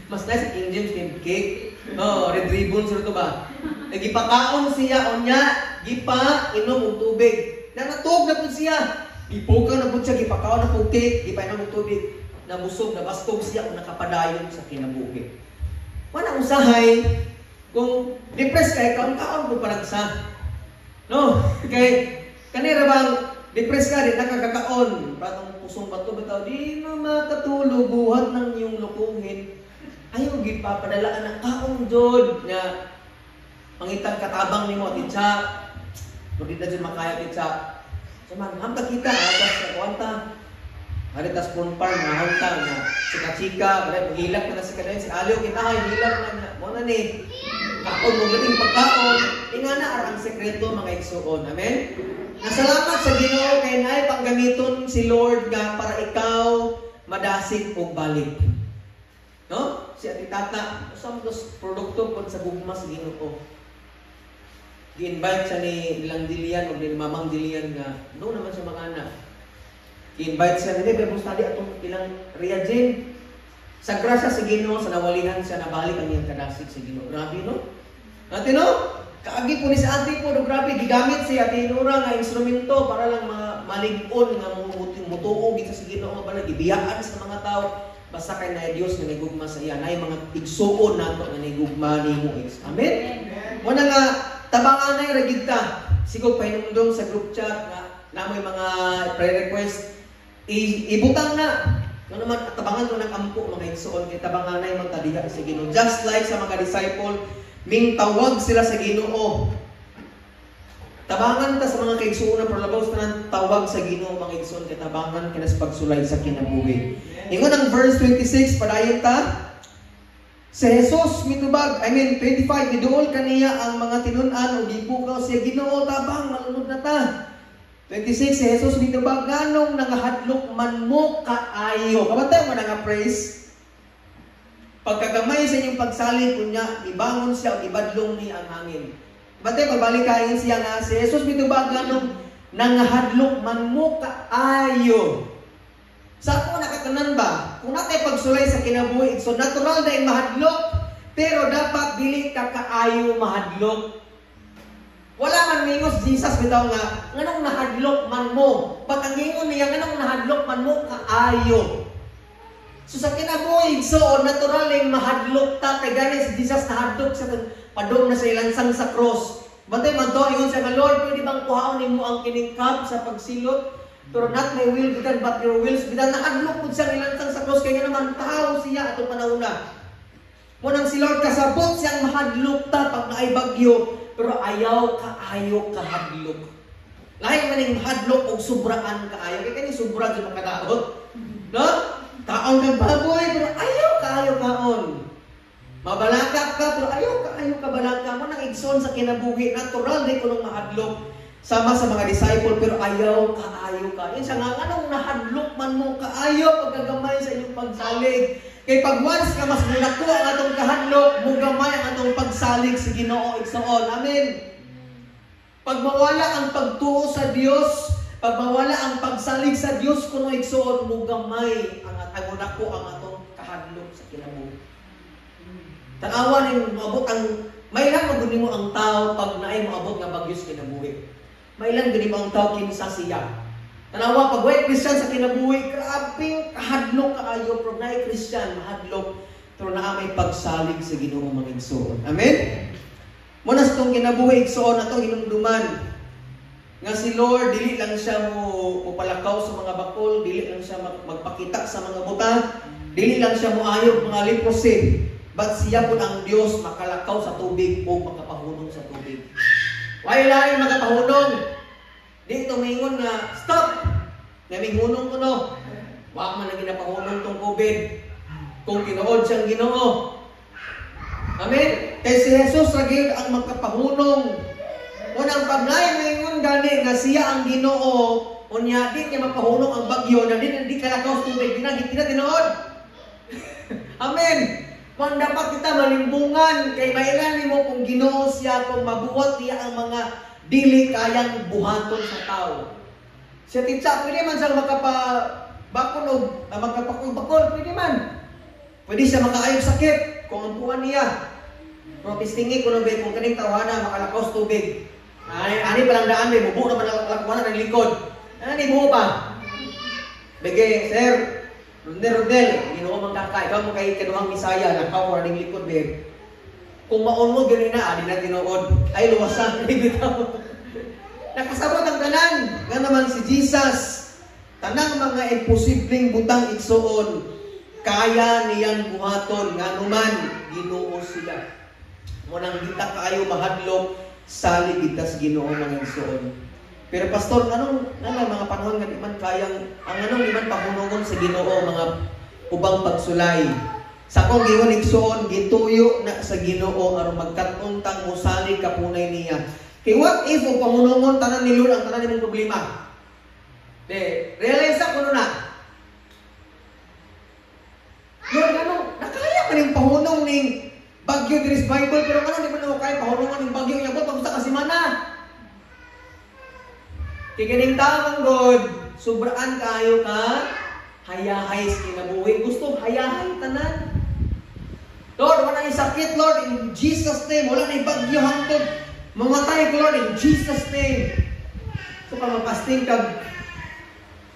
Mas nice sa King James kay cake. Red ribbon sir to ba? Nagipakaon siya, unya, gipa, inom og tubig. Nanatog na po siya. Gipukaw na po siya, gipakaon na po cake, gipainom og tubig. Nabusog, nabastog siya kung nakapadayon sa kinabuhi. Wala usahay, kung depressed kayo, kaon-kaon po parang sa. No? Kaya, kanira bang depressed ka rin, nakakakaon. Patong pusong bato, bitaw, di na makatulog, buhat ng iyong lukuhin. Ayaw, gipapadalaan ng kaong Jod, na pangitang katabang ni mo, titsa. Hindi na dyan makaya, titsa. So, hamta kita, atas sa kuwanta. Hari tas punpar mahanta na chika-chika, hilak na si kanay si Aliw kita hilak na mo na ni. Kaon mo gating pagkaon, ingana arang sekreto mga igsuon. Amen. Nasalamat sa Ginoo kay naay panggamiton si Lord nga para ikaw madasig og balik. No? Si Ati Tata, usam dos produkto kon sa gugma sa Ginoo. Gi-invite siya ni Ilang Dilian o ni Mamang Dilian nga doon naman sa mga anak. I-invite siya nila, pero study atong ilang reagin. Sa grasya sa Ginoo, sa nawalihan siya, nabalik ang iyang kadasig sa Ginoo. Grabe, no? Ate, no? Kaagi po ni sa ate po, no, grabe, gigamit siya, ate Nora, nga instrumento para lang malig-on, nga mutuog sa Ginoo, para gibiyaan sa mga tao. Basta kay na Diyos na nagugma sa iya, na mga igsuon nato na nagugma ni mo. Amen? Muna nga, tabangan na yung ragigta. Sigog pahinumdong sa group chat, na may mga prayer request, ibutang na. Ano naman, tabangan ko ng ampo, mga igsuon, kaya tabangan na yung magtadiga sa Ginoo. Just like sa mga disciple, ming tawag sila sa Ginoo. Tabangan ta sa mga kaigsuon na prolabaw sa tawag sa Ginoo, mga igsuon, kaya tabangan ka na sa pagsulay sa kinabuhi. Ingon ang verse 26, padayon ta. Si Jesus mitubag, 25, iduol kaniya ang mga tinun-an o gipukaw siya, Ginoo, tabang, malunod na ta. 26, si Jesus mitubag nganong nangahadlok man mo kaayo. Kabantay mo nga praise. Pagkagamay sa inyong pagsalig kunya, ibangon siya o ibadlong ni ang hangin. Kabantay pagbalik kain siya nga si Jesus mitubag nganong nangahadlok man mo kaayo. Sa ako nakatanan ba? Kung natay pagsulay sa kinabuhi, so natural na yung mahadlok, pero dapat dili ka kaayo mahadlok. Wala man mingos Jesus bitaw nga, nganong nahadlok man mo. Pag ang ingon niya, nganong nahadlok man mo kaayo. So sa kinabuhi, so natural yung mahadlok ta, kay gani si Jesus nahadlok sa padong na sa ilansang sa cross. Bantay man to, ingon siya nga, Lord, pwede bang kuhaon mo ang kiningkap sa pagsilot? Pero not my will, but your will. Bitan nahadlok po siyang ilansang sa cross, kaya naman tao siya atong panahon na. Munang si Lord kasabot siyang mahadlok ta pag naay bagyo, pero ayaw kaayo kahadlok. Lahi man yung mahadlok o sobraan kaayo. Kaya kani sobra dyan makadaot. No? Kaon kang baboy, pero ayaw kaayo kaon. Mabalaka ka, pero ayaw kaayo kabalaka. Mo nang igsoon sa kinabuhi. Natural din ko nung mahadlok. Sama sa mga disciple, pero ayaw kaayo ka. Yan siya nga, anong nahadlok man mo kaayo pagkagamay sa inyong pagsalig. Kay pag once ka mas mulako ang atong kahadlok, mugamay ang atong pagsalig sa Ginoo igsoon. Amen. Pag mawala ang pagtuo sa Dios, pag mawala ang pagsalig sa Dios kuno igsoon, mugamay ang atong mulako ang atong kahadlok sa kinabuhi. Tanawa ning maabot ang mailan magud nimo ang tao pag naay maabot nga bagyo sa kinabuhi. Mailan gani mo ang tao kinsa siya. Tanawa, pag way Christian sa kinabuhi, grabing kahadlok kaayo, pero na Christian, mahadlok, pero na may pagsalig sa Ginoo mga igsoon. Amen? Muna sa itong kinabuhi, igsoon na itong hinumduman. Nga si Lord, dili lang siya mo palakaw sa mga bakol, dili lang siya magpakita sa mga buta, dili lang siya mo ayog mga leprosy, but siya po ang Diyos makalakaw sa tubig o makapahunong sa tubig. Wala yung makapahunong. Dito mingon nga, stop! Namingunong ko no. Wak man na ginapahunong tong COVID. Kung ginood siyang Ginoo. Amen? Kaya si Jesus lagi ang magkapahunong. Unang pagnay, mingon gani nga siya ang Ginoo. Unya, di niya mapahunong ang bagyo na di kalakaw sa tubig. Di na tinood. Amen? Kung dapat kita malimbungan, kay mailan mo kung Ginoo siya, kung mabuhat niya ang mga dili kayang buhaton sa tao. Siya titsa, pwede man siya makapabakon o magkapakul-bakol, pwede man. Pwede siya makaayog sakit kung ang buwan niya. Pero pistingi ko nung kung kaning tawhana makalakaw sa tubig. Ani palang daan, may bubo naman lakwana ng likod. Ani bubo pa. Bege, sir, Rodel, Ginoo man kakay, ikaw mo kay kaduhang misaya, nakaw ko ning likod, be. Kung maon mo gani na, di na tinuod. Ay, luwasan. Nakasabot ang tanan. Nga naman si Jesus. Tanang mga imposibleng butang igsoon. Kaya niyang buhaton. Nga naman, Ginoo sila. Munang kita kaayo mahadlok, salig kita sa Ginoo mga igsoon. Pero pastor, anong mga panahon nga di man kayang, ang anong di man pahunungon sa Ginoo, mga ubang pagsulay. Sa akong giwan igsoon, gituyo na sa Ginoo aron magkatuntang musalig kapunay niya. Kay what if o pangunungon tanan ni Lord ang tanan nimong problema? Realize ko na. Lord, nakaya man yung pahunong ning bagyo diri sa Bible, pero di man ako kaya pahunungan ning bagyo niya bot pagsa ka semana. Kay kining taong God, sobraan kayo ka, hayahay sa kinabuhi. Gusto hayahay tanan. Lord, wala na sakit, Lord, in Jesus' name. Wala na bagyo hangtod. Mamatay ko, Lord, in Jesus' name. So, pag mapasting ka,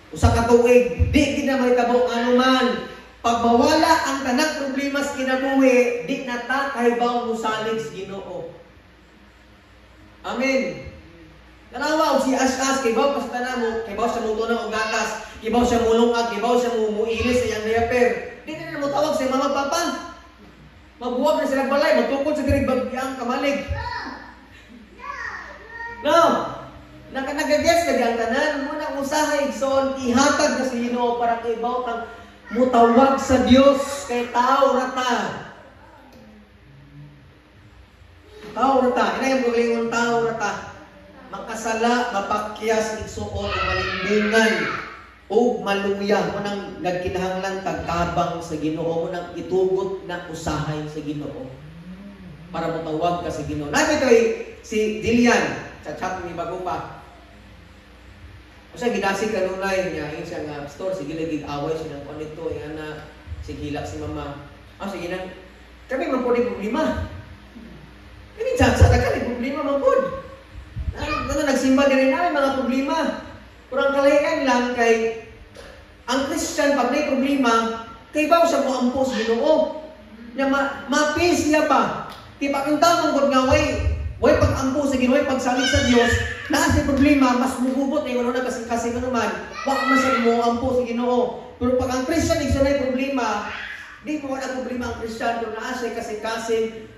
usa ka tuig, di kita mahitabo anuman. Pag mawala ang tanang problema sa kinabuhi, di na ta kahibaw musalig sa Ginoo. Amen. Nanawa, si As-As, kibaw pas tanan mo, kibaw siya mo tunang og gatas, kibaw siya mulungag, kibaw siya muilis sa iyang diaper. Di na mo tawag sa mama papa. Mabuwag na sila balay, magtukod sa dirig bagyang kamalig. No! Nakanagages ka diyang tanan, muna usahay, igsoon, ihatag na sa Ginoo para kay bawtang mutawag sa Dios kay tao rata. Tao rata, inayang paglingon tao rata. makasala, mapakyas, igsuon, malimbungan, o maluya mo nang nagkinahanglan tagtabang sa Ginoo, mo nang itugot na usahay sa Ginoo para motawag ka sa Ginoo. Nabi kay si Dilian sa chat ni bago pa. Kasi ginasig kanunay niya, yung siya nga store, sige lagi away siya ng konito, yung na sige hilak si mama. Sige nang kami man po ni problema. Kami sa ka ni problema man po. Nagsimba din namin mga problema. Kurang kalayan lang kay ang Christian pag may problema, kay baw siya mo ampo sa Ginoo. Nya ma-peace niya pa. Kay pag ang tamang gud nga way pag-ampo sa Ginoo, way pagsalig sa Dios, naa sa problema mas mugubot ay wala na kasi naman, wa man sa mo ampo sa Ginoo. Pero pag ang Christian igsa nay problema, di mo wala problema ang Christian kung naa siya kasi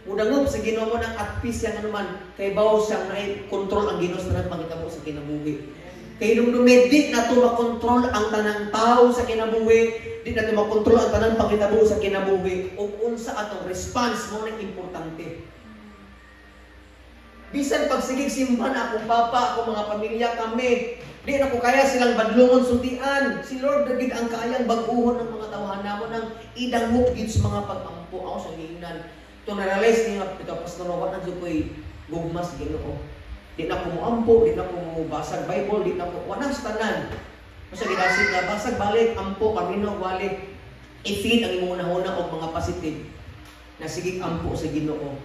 mudangop sa Ginoo mo nang at peace yang anuman kay baw siyang nay control ang Ginoo sa pangitabo sa kinabuhi. Kay nung di na ito makontrol ang tanang tao sa kinabuhi, di na ito makontrol ang tanang pangitabo sa kinabuhi, o unsa atong response mo na importante. Bisan pagsigig simba na akong papa, akong mga pamilya kami, di na ko kaya silang badlungon sultian. Si Lord dagid ang kayang baguhon ng mga tawahan namo nang idangop gid sa mga pag-ampo ako sa giingnan. To na-realize ni nga pito pastor wa na jud koy gugmas Ginoo. Di na ko mo ampo, di na ko mo basag Bible, di na ko wala sa tanan. Kasi ginasig na basag balik ampo kamino balik. I-feed ang imong unahuna og mga positive na sige ampo sa Ginoo.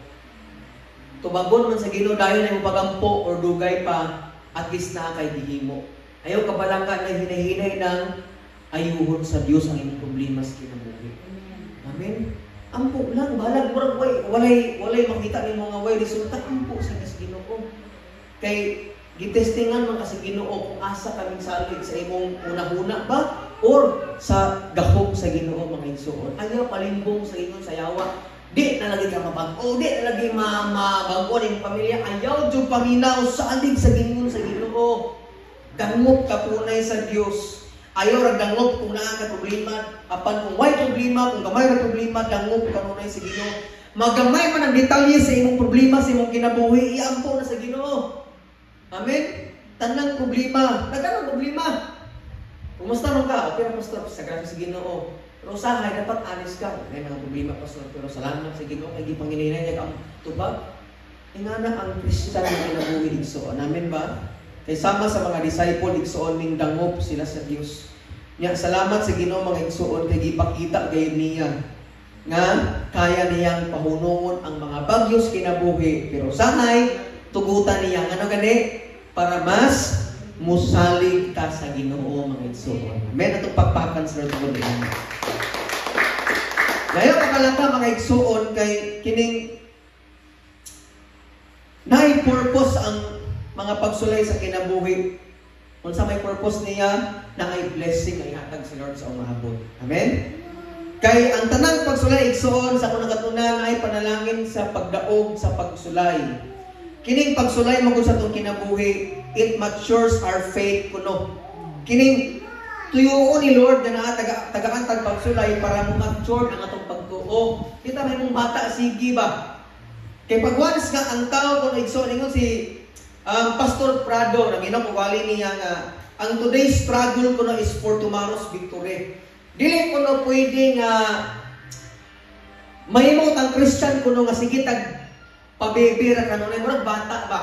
Tubagon man sa Ginoo dayon na imong pagampo or dugay pa at least na kay gihimo. Ayaw kabalangka na hinahinay ng ayuhon sa Dios ang imong problema sa kinabuhi. Amen. Ampo lang balag murag walay makita nimo nga way resulta ampo sa Ginoo. Kay gitestingan man kasi Ginoo kung asa kaming salig sa imong una-una ba or sa gahom sa Ginoo mga igsoon. Ayaw palimbong sa ingon sayawa. Di na lagi ka mabag-o, di na lagi mabago ng pamilya. Ayaw jud paminaw salig sa Ginoo. Dangop ka punay sa Dios. Ayaw ra dangop kung naa ka problema. Apan kung way problema, kung gamay ra problema, dangop ka punay sa Ginoo. Magamay man ang detalye sa imong problema sa imong kinabuhi, iampo na sa Ginoo. Amen? Tanang problema. Nagkanang problema. Kumusta man ka? Okay na pastor, sa grabe sa Ginoo. Pero usahay, dapat honest ka. May mga problema pastor, pero salamat sa Ginoo. Kaya Panginoon niya ang tubag. Ingana ang Christian na kinabuhi igsoon. Amen ba? Kaya sama sa mga disciple igsoon ning dangop sila sa Dios. Nya salamat sa Ginoo mga igsoon kay gipakita gayud niya nga kaya niyang pahunungon ang mga bagyos kinabuhi. Pero sanay tugutan niya ano gani para mas musalig ka sa Ginoo mga igsoon. Amen. Atong pagpakan sa Lord niya. Ngayon kakalaka mga igsoon kay kining nay purpose ang mga pagsulay sa kinabuhi. Kung sa may purpose niya na ay blessing ay hatag si Lord sa umabot. Amen. Kay ang tanang pagsulay igsoon sa unang katunan ay panalangin sa pagdaog sa pagsulay. Kining pagsulay mo sa itong kinabuhi, it matures our faith kuno. Kining tuyuon ni Lord na taga-antag pagsulay para mature ang atong pagtuo. Kita may mong bata, sige ba? Kaya pag once nga ang tao kung igsoon ningon si Pastor Prado, nang inakawali niya nga, ang today's struggle kuno is for tomorrow's victory. Dili kuno pwede nga mahimong ang Christian kuno nga sige tag pabibira ka nung murag bata ba?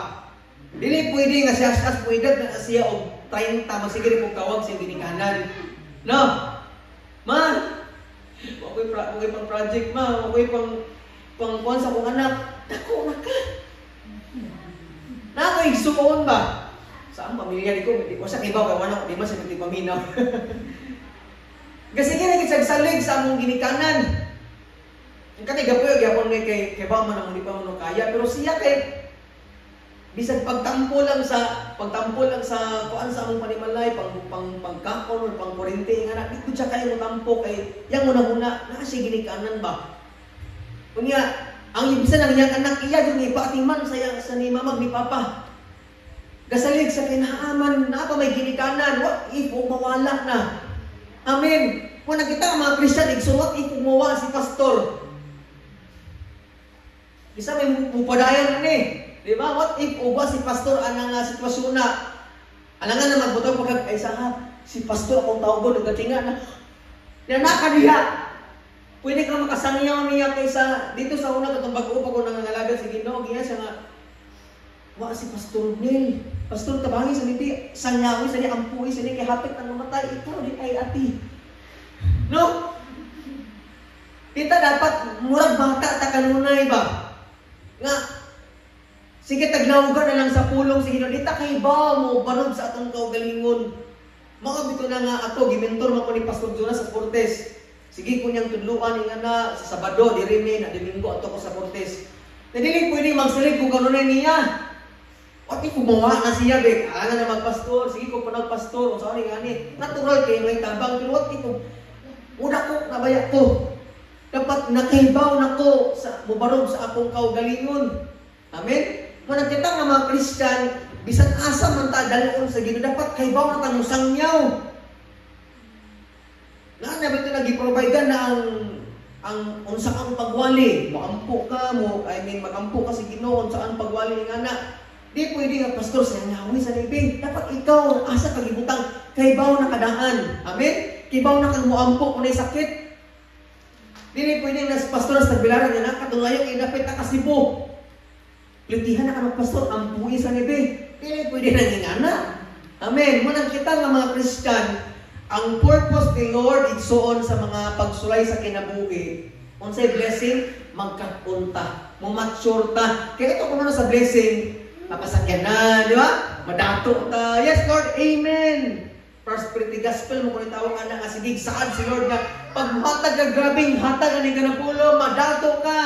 Dili pwede nga siya pwede na siya og 30 magsigiri kung kawag siya ginikanan. No? Ma, wakoy pang project ma, wakoy pang kuwan sa kong anak. Dako na ka. Na ko'y igsuon ba? Saan pamilya ko? Hindi ko sa kibaw kay wala ko di man sa paminaw. Kasi gina sagsalig sa among ginikanan. Ang katigapoy gyapon kay ba man ang di pa mo kaya pero siya kay bisag pagtampo lang sa kuan sa among panimalay pangkakon or pangkurente nga di ko siya kay mo tampo kay yang una na siya ginikanan ba. Kunya ang ibisan ng iyang anak iya jud ni paatiman sa ni mama ni papa. Gasalig sa kinaaman na pa may ginikanan wa if mawala na. Amen. Kung nakita mga Christian igsuot if mawala si pastor. Isa may mupadayan na ni. Di ba? What if uba si pastor anang sitwasyon na alangan na magbutang pagkag ay si pastor akong tawgon nagatinga na. Nanaka diha. Pwede ka makasangyaw niya kaysa dito sa una katong bag-o pa ko nangangalaga sa Ginoo giya siya nga wa si Pastor Nel. Pastor tabangi sa niti sangyawi sa ni ampuy sa ni kay hapit nang mamatay ikaw di ay ati. No? Kita dapat murag bata ta kanunay ba? Nga sige taglawgan na lang sa pulong sa Ginoo dita kay ba mo banog sa atong kaugalingon. Mao bito na nga ato gimentor man ko ni Pastor Jonas sa Cortez. Sige ko niyang tudluan nga na sa Sabado diri ni na Domingo ato ko sa Cortez. Dili pwede magsalig ko kanunay niya. What if gumawa na siya, be? Alangan na magpastor. Sige ko pa nagpastor. O saan nga natural kayo may tabang. Pero what if una ko, nabaya ko. Dapat nakibaw na ko sa mubarog sa akong kaugalingon. Amen? Managkita nga mga Christian, bisan asa man ta dalon sa Ginoo dapat kaibaw na tang musangyaw. Nga ba ito nag-provide na ang unsa ang pagwali. Makampo ka mo, makampo ka sa Ginoo unsa ang pagwali nga na. Di pwede nga pastor sa ngawi sa libing. Dapat ikaw asa kagibutang kaybaw na kadaan. Amen? Kaybaw na kang muampo kung sakit. Dili pwede nga pastor sa tagbilaran nga nakatulayo kay dapat na kasibo. Plitihan na ka ng pastor ampuhi sa libing. Dili pwede na ngingana. Amen? Munang kita nga mga Christian, ang purpose ni Lord igsuon sa mga pagsulay sa kinabuhi. Unsay blessing magkapunta, mo-mature ta. Kaya ito kuno sa blessing mapasakyan na, di ba? Madato ta. Yes, Lord, amen. Prosperity gospel mo kung itawag anak nga sigig saan si Lord nga pagmatag na grabing hatag ani ganapulo, madato ka.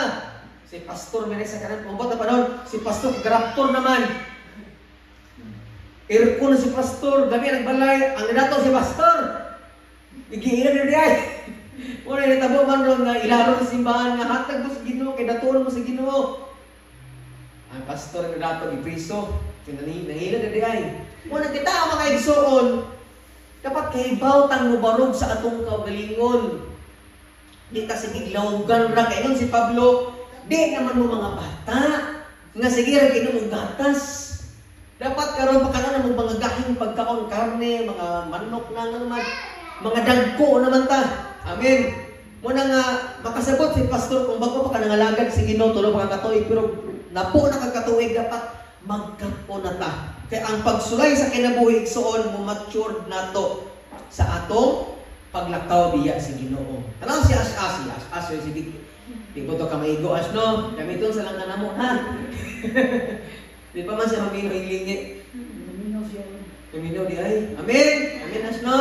Si pastor meron sa kanan pumabot na panahon, si pastor graftor naman. Irko na si pastor, gabi nagbalay, ang nadato si pastor. Igiilan na diay. Wala natabo man ron nga ilaro sa simbahan nga hatag mo sa Ginoo kay datuon mo sa Ginoo. Ang pastor nga dato ipriso, nahila na diay. Muna kita ang mga igsuon, dapat kaibaw tang mubarog sa atong kaugalingon. Di ta sige lawgan ra kay si Pablo, di naman mo mga bata. Nga sige ra kay mo gatas. Dapat karon pa kana mo mga gahing pagkaon karne, mga manok na naman, mga dagko naman ta. Amen. Muna nga makasabot si pastor kung bago pa ka nangalagad si Ginoo tulo pa katuig pero napo na kagkatuig dapat magkapo na ta. Kaya ang pagsulay sa kinabuhi igsuon mo matured nato sa atong paglakaw diya si Ginoo. Tanang si As sige. Di ba to ka maigo as no? Gamiton sa lang kanamo ha. Di pa man siya mamino ilingi. Mamino di ay. Amen. Amen as no.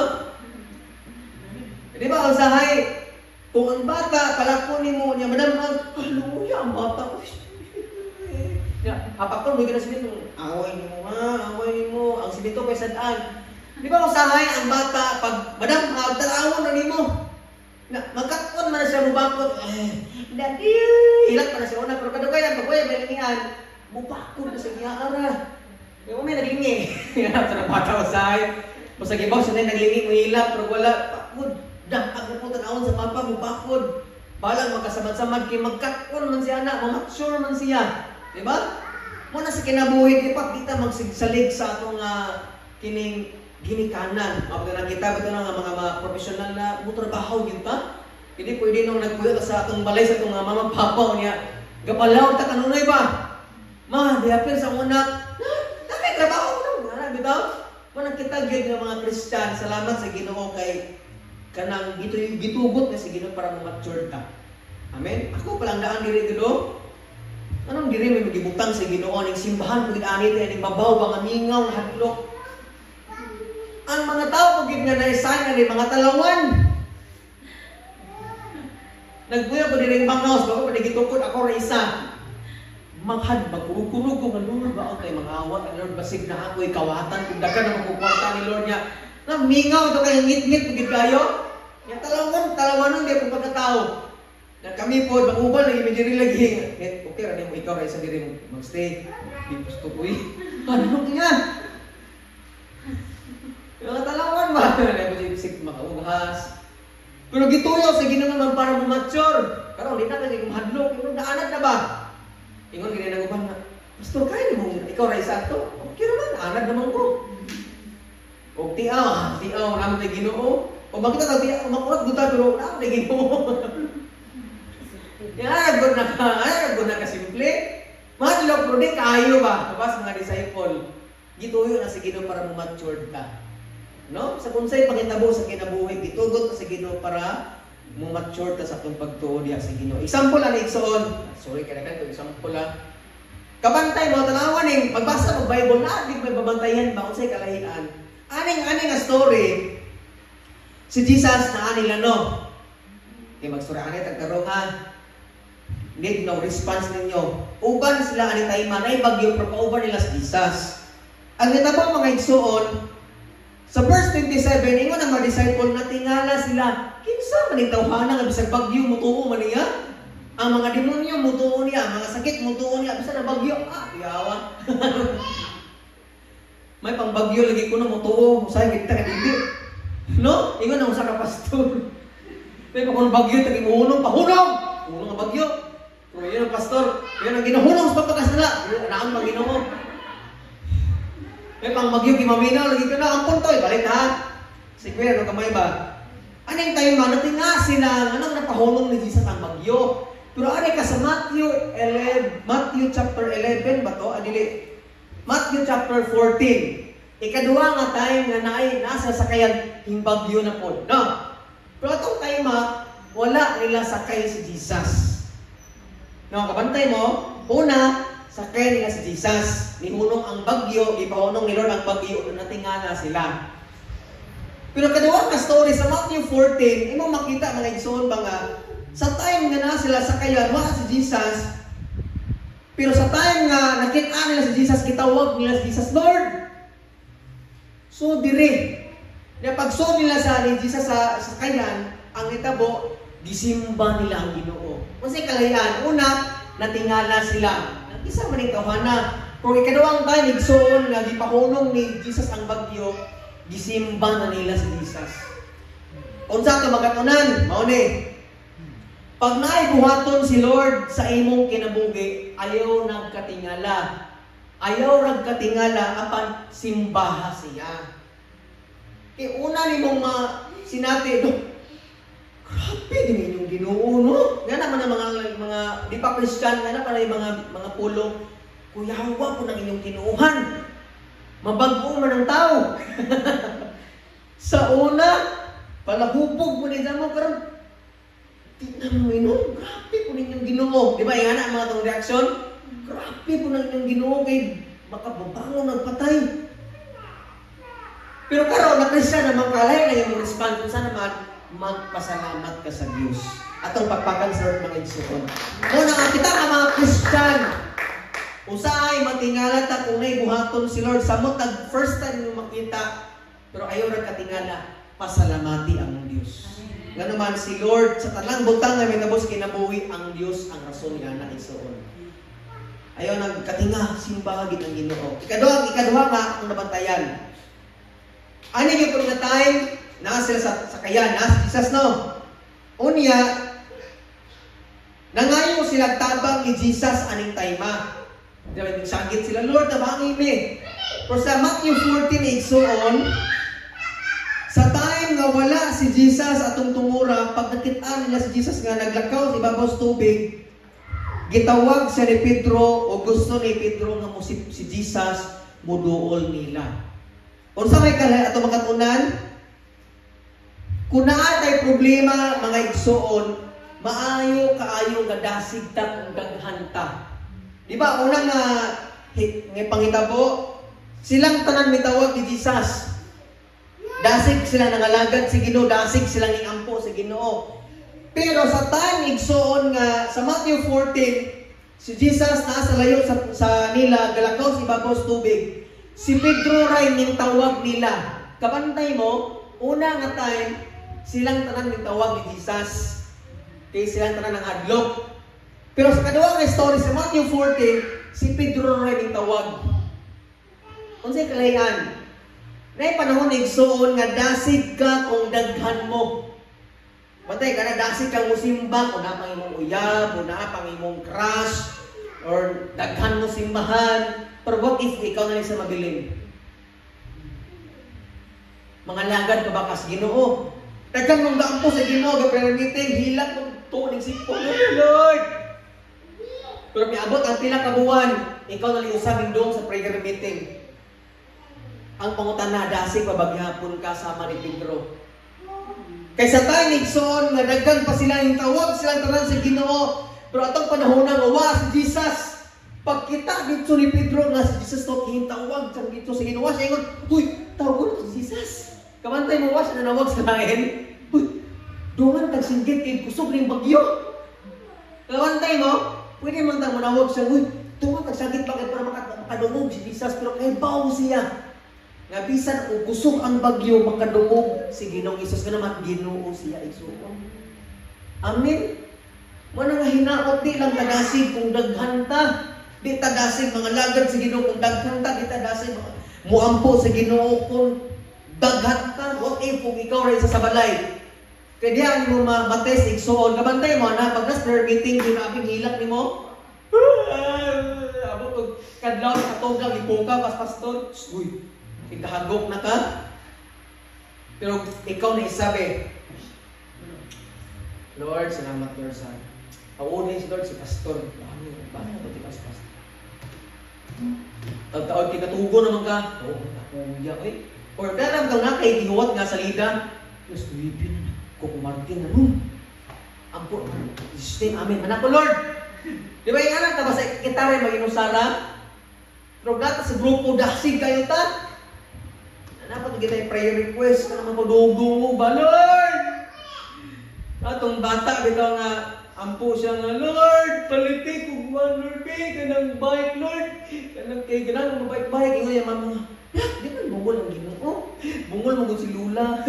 Di ba usahay kung ang bata palakunin mo niya madamag, hallelujah ang bata. Hapakon mo gina sinito, away mo, ang sinito kay sadaan. Di ba usahay ang bata pag madam talawon na nimo. Magkaton man siya mubakot. Daddy, hilat pa na siya una pero kadugayan pag may lingian, mubakot na sa giyaara. Yung may naglingi. Sa bata usahay. Basta gibaw siya na naglingi mo hilap pero wala pakod. Dakag na po tanawon sa papa mubakod. Balang magkasamad-samad kay magkaton man siya na, mamature man siya. Diba? Muna sa kinabuhi, dapat kita magsigsalig sa atong kining ginikanan. Mapagdala kita, ito na mga profesional na mutrabaho yun ta. Hindi pwede nung nagpuyo sa atong balay sa atong mama papa niya. Gapalaw ta kanunay ba? Ma, dihapin sa una. Dami, trabaho ko nung. Bitaw? Muna kita gig ng mga Christian. Salamat sa Ginoo kay kanang gitugot na sa Ginoo para ma-mature ka. Amen? Ako palang daan diri dito. Anong diri may magibutang sa Ginoo ning simbahan pagid ani tay ning babaw mga mingaw nga hadlok. Ang mga tao pagid nga naisana ni mga talawan. Nagbuya ko diri ning bangos bago pa gitukod ako ra isa. Manghad magkurug-kurug ko nga Lord ba kay mga awat ang Lord basig na ako'y kawatan kung daghan na magkuporta ni Lord niya. Na mingaw to kay ngit-ngit pagid kayo. Yang talawanon di ko pagkatao. Na kami po, mag-ubal, nag-imagine lagi. Okay, ano mo ikaw, isa diri mo mag-stay. Di gusto ko eh. Ano nga? Yung talawan ba? Nag-isip makaughas. Pero gituyo sa Ginoo naman para mo mature. Pero hindi na kasi kumahadlok. Yung naanad na ba? Ingon, ginanaguban na. Pastor, kaya mo, ikaw ra isa to? Okay naman, anad naman ko. O tiaw naman na Ginoo. O makita ka tiaw, makurat duta, pero naman na Ginoo. Agod na kasimple. Madlok, pero di kaayo ba? Tapos mga disciple, gituyo na si Ginoo para matured ka. No? Sa kunsay pangitabo sa kinabuhi, gitugot na si Ginoo para mature ka sa itong pagtuo diya sa Ginoo. Example na igsoon. Sorry, kaya ito example lang. Kabantay mo, tanawan yung magbasa ng Bible na, di may babantayan ba kung sa'y kalahian. Aning nga story, si Jesus na anila no. Okay, magsura anay, tagkarong ha. Need no response ninyo. Uban sila ani tayman ay bagyo, pero pauban nila si Jesus. Ang natabo mga igsoon, sa verse 27, ingon ang mga disciple na tingala sila, kinsa man yung tawhana nga bisag bagyo, mutuo man niya. Ang mga demonyo, mutuo niya. Ang mga sakit, mutuo niya. Bisa na bagyo. Yawa. May pang bagyo, lagi ko na mutuo. Musay, kita ka dito. No? Ingon ang usa ka pastor. May pang bagyo, tagi mo hunong, pahunong! Hunong ang bagyo. Kung yun ang pastor, yun ang ginahunong sa papagas nila. Naan pang ginoo. May pang bagyo, kimaminaw, lagi ka na. Ang punto, balik ha. Si Kuya, ano kamay ba? Anong tayo man, natin nga sila, anong napahunong ni Jesus ang bagyo. Pero ano ka sa Matthew chapter 11 ba to? Adili. Matthew chapter 14. Ikaduha nga time nga nasa sakayan himbagyo na po. No? Pero itong time wala nila sakay si Jesus. No, kabantay mo, una, sakay nila si Jesus. Nihunong ang bagyo, ipahunong ni Lord ang bagyo, natingala sila. Pero kaduha nga story sa Matthew 14, imo makita mga igsoon ba nga, sa time nga na sila sakayan, wala si Jesus. Pero sa time nga nakita nila si Jesus, kitawag nila si Jesus, Lord. So dire, na pag-so nila sa ni Jesus sa sakayan, ang itabo, gisimba nila ang Ginoo. Kasi kalayan, una, natingala sila. Isa man yung tawhana. Kung ikaduhang time, igsoon nga gipahunong ni Jesus ang bagyo, gisimba na nila si Jesus. Unsa ka magatunan, mao ni. Pag naibuhaton si Lord sa imong kinabuhi, ayaw nagkatingala. Ayaw nagkatingala apan simbaha siya. Kaya una ni mong sinati, grabe din inyong Ginoo, no? Nga naman ang mga di pa Christian, nga naman ang mga pulong, kuyawa po ng inyong Ginoohan. Mabago man ang tao. Sa una, palahubog mo nila mo, karon tingnan mo inon, grabe po ninyong Ginoo. Di ba, yan ang mga itong reaksyon? Grabe po ng inyong Ginoo kay makababango nagpatay. Pero karon na Kristiyan naman kalay na yung response kung saan naman magpasalamat ka sa Diyos. Atong pagpakan sa mga igsoon. Muna nga kita ang mga Kristiyan. Usay matingala ta kung naibuhaton si Lord. Samot nag first time mo makita, pero ayaw na katingala, pasalamati ang Diyos. Nga naman si Lord, sa talang butang na may nabos kinabuhi, ang Diyos ang rason nga na igsoon. Ayaw nagkatinga, simbagin ang Ginoo. Ikaduha nga ang nabantayan. Ano yung kung na time, nasa sila sa kayan, nasa Jesus, no? Unya, nangayo sila tabang ni Jesus aning time. Nagsagit sila, Lord, nabangin mi. Pero sa Matthew 14, igsoon, sa time nga wala si Jesus atong tumura, pag nakita nila si Jesus nga naglakaw sa ibabaw sa tubig, gitawag siya ni Pedro o gusto ni Pedro nga mo si Jesus muduol nila. Kung sa may kalay ato makatunan, kung naatay problema mga igsoon, maayo kaayo nga dasig ta kung daghanta. Di ba unang nga pangitabo, silang tanan mitawag ni Jesus. Dasig sila nangalagad si Ginoo, dasig sila ning ampo si Ginoo. Pero sa time igsoon nga sa Matthew 14, si Jesus nasa layo sa nila, galakaw si ibabaw sa tubig. Si Pedro ray ning tawag nila. Kabantay mo, una nga time, silang tanan ning tawag ni Jesus. Kay silang tanan ng hadlok. Pero sa kaduha nga story sa Matthew 14, si Pedro ray ning tawag. Unsay kalayan? Nay panahon na igsoon nga dasig ka kung daghan mo. Batay ka na dasig kang musimba kung napang imong uyab, kung napang imong crush, or daghan mo simbahan, pero what if ikaw na sa mabiling? Mga lagad ka ba kas Ginoo? Daghan mong daampo sa Ginoo, ga prayer meeting, hilat mo tunig sipo, Lord. Pero miabot ang pila ka buwan, ikaw na liusabing doon sa prayer meeting. Ang pangutana, dasig pabagyapon ka sama ni Pedro. Kaysa tayo nigsoon, nga daghan pa sila, yung tawag silang tanan sa Ginoo. Pero atong panahon ng uwa si Jesus. Pagkita dito ni Pedro nga si Jesus no, hintawag sa dito sa Ginoo. Siya ingon, huy, tawag si Jesus. Kamantay mo was na nawag sa lain. Huy, dungan tagsinggit kay kusog ning bagyo. Kamantay mo, pwede man tang manawag siya, huy, dungan tagsagit bakit para makadungog si Jesus. Pero kay bawo siya. Nga bisan o kusog ang bagyo, makadungog si Ginoong Isus ka naman, Ginoo siya isuon. Amen. Muna nga hinaot, di lang tagasig kung daghan ta. Di tagasig mga lagad sa Ginoo kung daghan ta. Di tagasig muampo sa Ginoo kung daghan ta. What if kung ikaw rin sa sabalay? Kaya diyan mo mates igsoon. Kabantay mo na, pag nas prayer meeting, di na aping hilak ni mo. Abot kong kadlaw, katoglaw, ipuka, pastor. Uy, ikahagok na ka. Pero ikaw na isabi, Lord, salamat Lord sa paunay si Lord si pastor. Bakit na ito si pastor? Tagtaon kinatugo naman ka. Oo, nakuya eh. Or dalam daw na kay gihuwat nga salida. Mas tuwipin na. Kukumartin na nun. Ampo, sustain amin. Anak ko Lord. Di ba yung anak ka ba sa kitare mag-inusara? Pero dati sa grupo dasig kayo ta. Dapat kita yung prayer request ka naman pag-dugo ba Lord? Atong bata bitaw nga ampo siya nga, Lord, paliti kung Lord, kanang bike, Lord. Kanang kay ganang mabike-bike. Ingo yung mama, di ba bungol ang Ginoo? Bungol mo si Lula.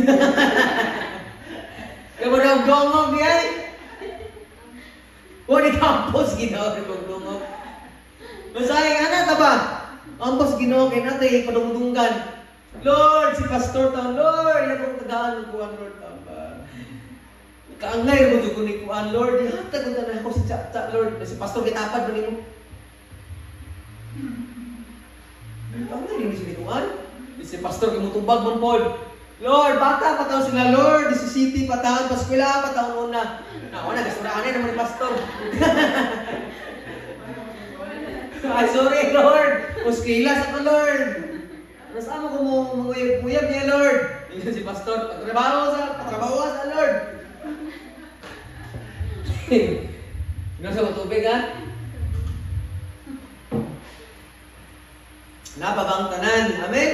Kaya mo daw dongog yan. Huwag ikampos Ginoo, kung dongog. Masayang anak ba? Ampos Ginoo, kaya natin padungdunggan. Lord, si pastor taon, Lord, yan kong tagaan ng kuwan, Lord, tamba. Kaangay mo dyan ko ni kuwan, Lord, ihatag ko na ako si Tsa, Lord. Si pastor kitapad mo ni mo. Kaangay mo si kuwan. Si pastor kimutubag mo, Paul. Lord, bata pataon sila, Lord. Si city pataon, paskwela pataon una. Ako na, gasuraan naman ni pastor. Ay, sorry, Lord. Muskilas ako, Lord. Nasama ko mo manguyab niya, Lord. Yun si pastor, patrabaho sa Lord. Nasa matubig, ha? Napabang tanan. Amen?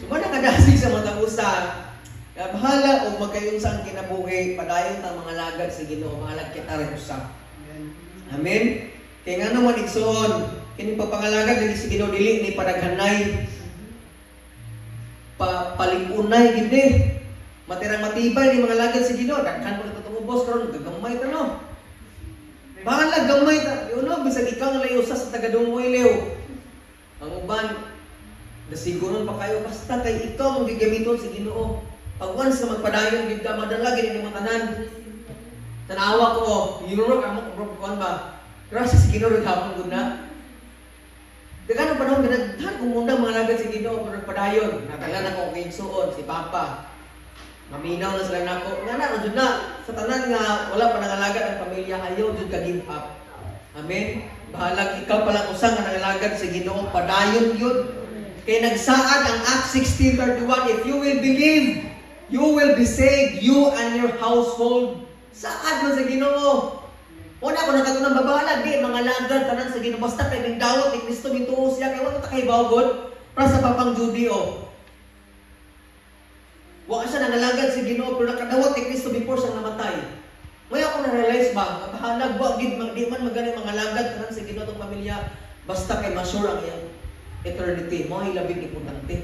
Sumana kadasig sa mga usa. Kaya bahala o magkayon sa ang kinabuhi, padayon ta mga lagad sa Ginoo, mga lagkita rin usa. Amen? Kaya nga naman igsoon, kini papangalagad dili sa Ginoo dili ni padaghanay. Palingunay gindi. Matirang matibay ni mga lagad sa Ginoo, daghan mo na ubos karon gagamay ta no. Bahala gamay ta. Yo no bisag ikaw nga layo sa tagadungoy lew. Ang uban siguro pa kayo basta kay ikaw mo gigamiton sa Ginoo. Pag once na magpadayon gid ka madala gid ni mga tanan. Tanawa ko, yuro ka mo kuan ba? Gracias sa Ginoo gihapon gud na. Dagan ang panahon ganaghan kung mundang mga lagad sa Ginoo pero padayon. Natalan ako kay suon si Papa. Maminaw na sila nako. Nga na jud na sa tanan nga wala pa nangalagad ang pamilya ayaw jud ka give up. Amen. Bahalag ikaw pala usang nga nangalagad sa Ginoo padayon yun. Kay nagsaad ang Acts 16:31, if you will believe, you will be saved, you and your household. Saad mo sa Ginoo. Una ko nakatunang babalag, di mga lagad tanan sa Ginoo basta kay ning dawat ni Kristo mituo siya kay wala ta kay bawgod para sa papang Judio. Wa siya nangalagad sa Ginoo pero nakadawat ni Kristo before siya namatay. May ako na-realize ba, bahalag wa gid di man magani mga lagad tanan sa Ginoo tong pamilya basta kay masure ang iyang eternity mo ay labing importante.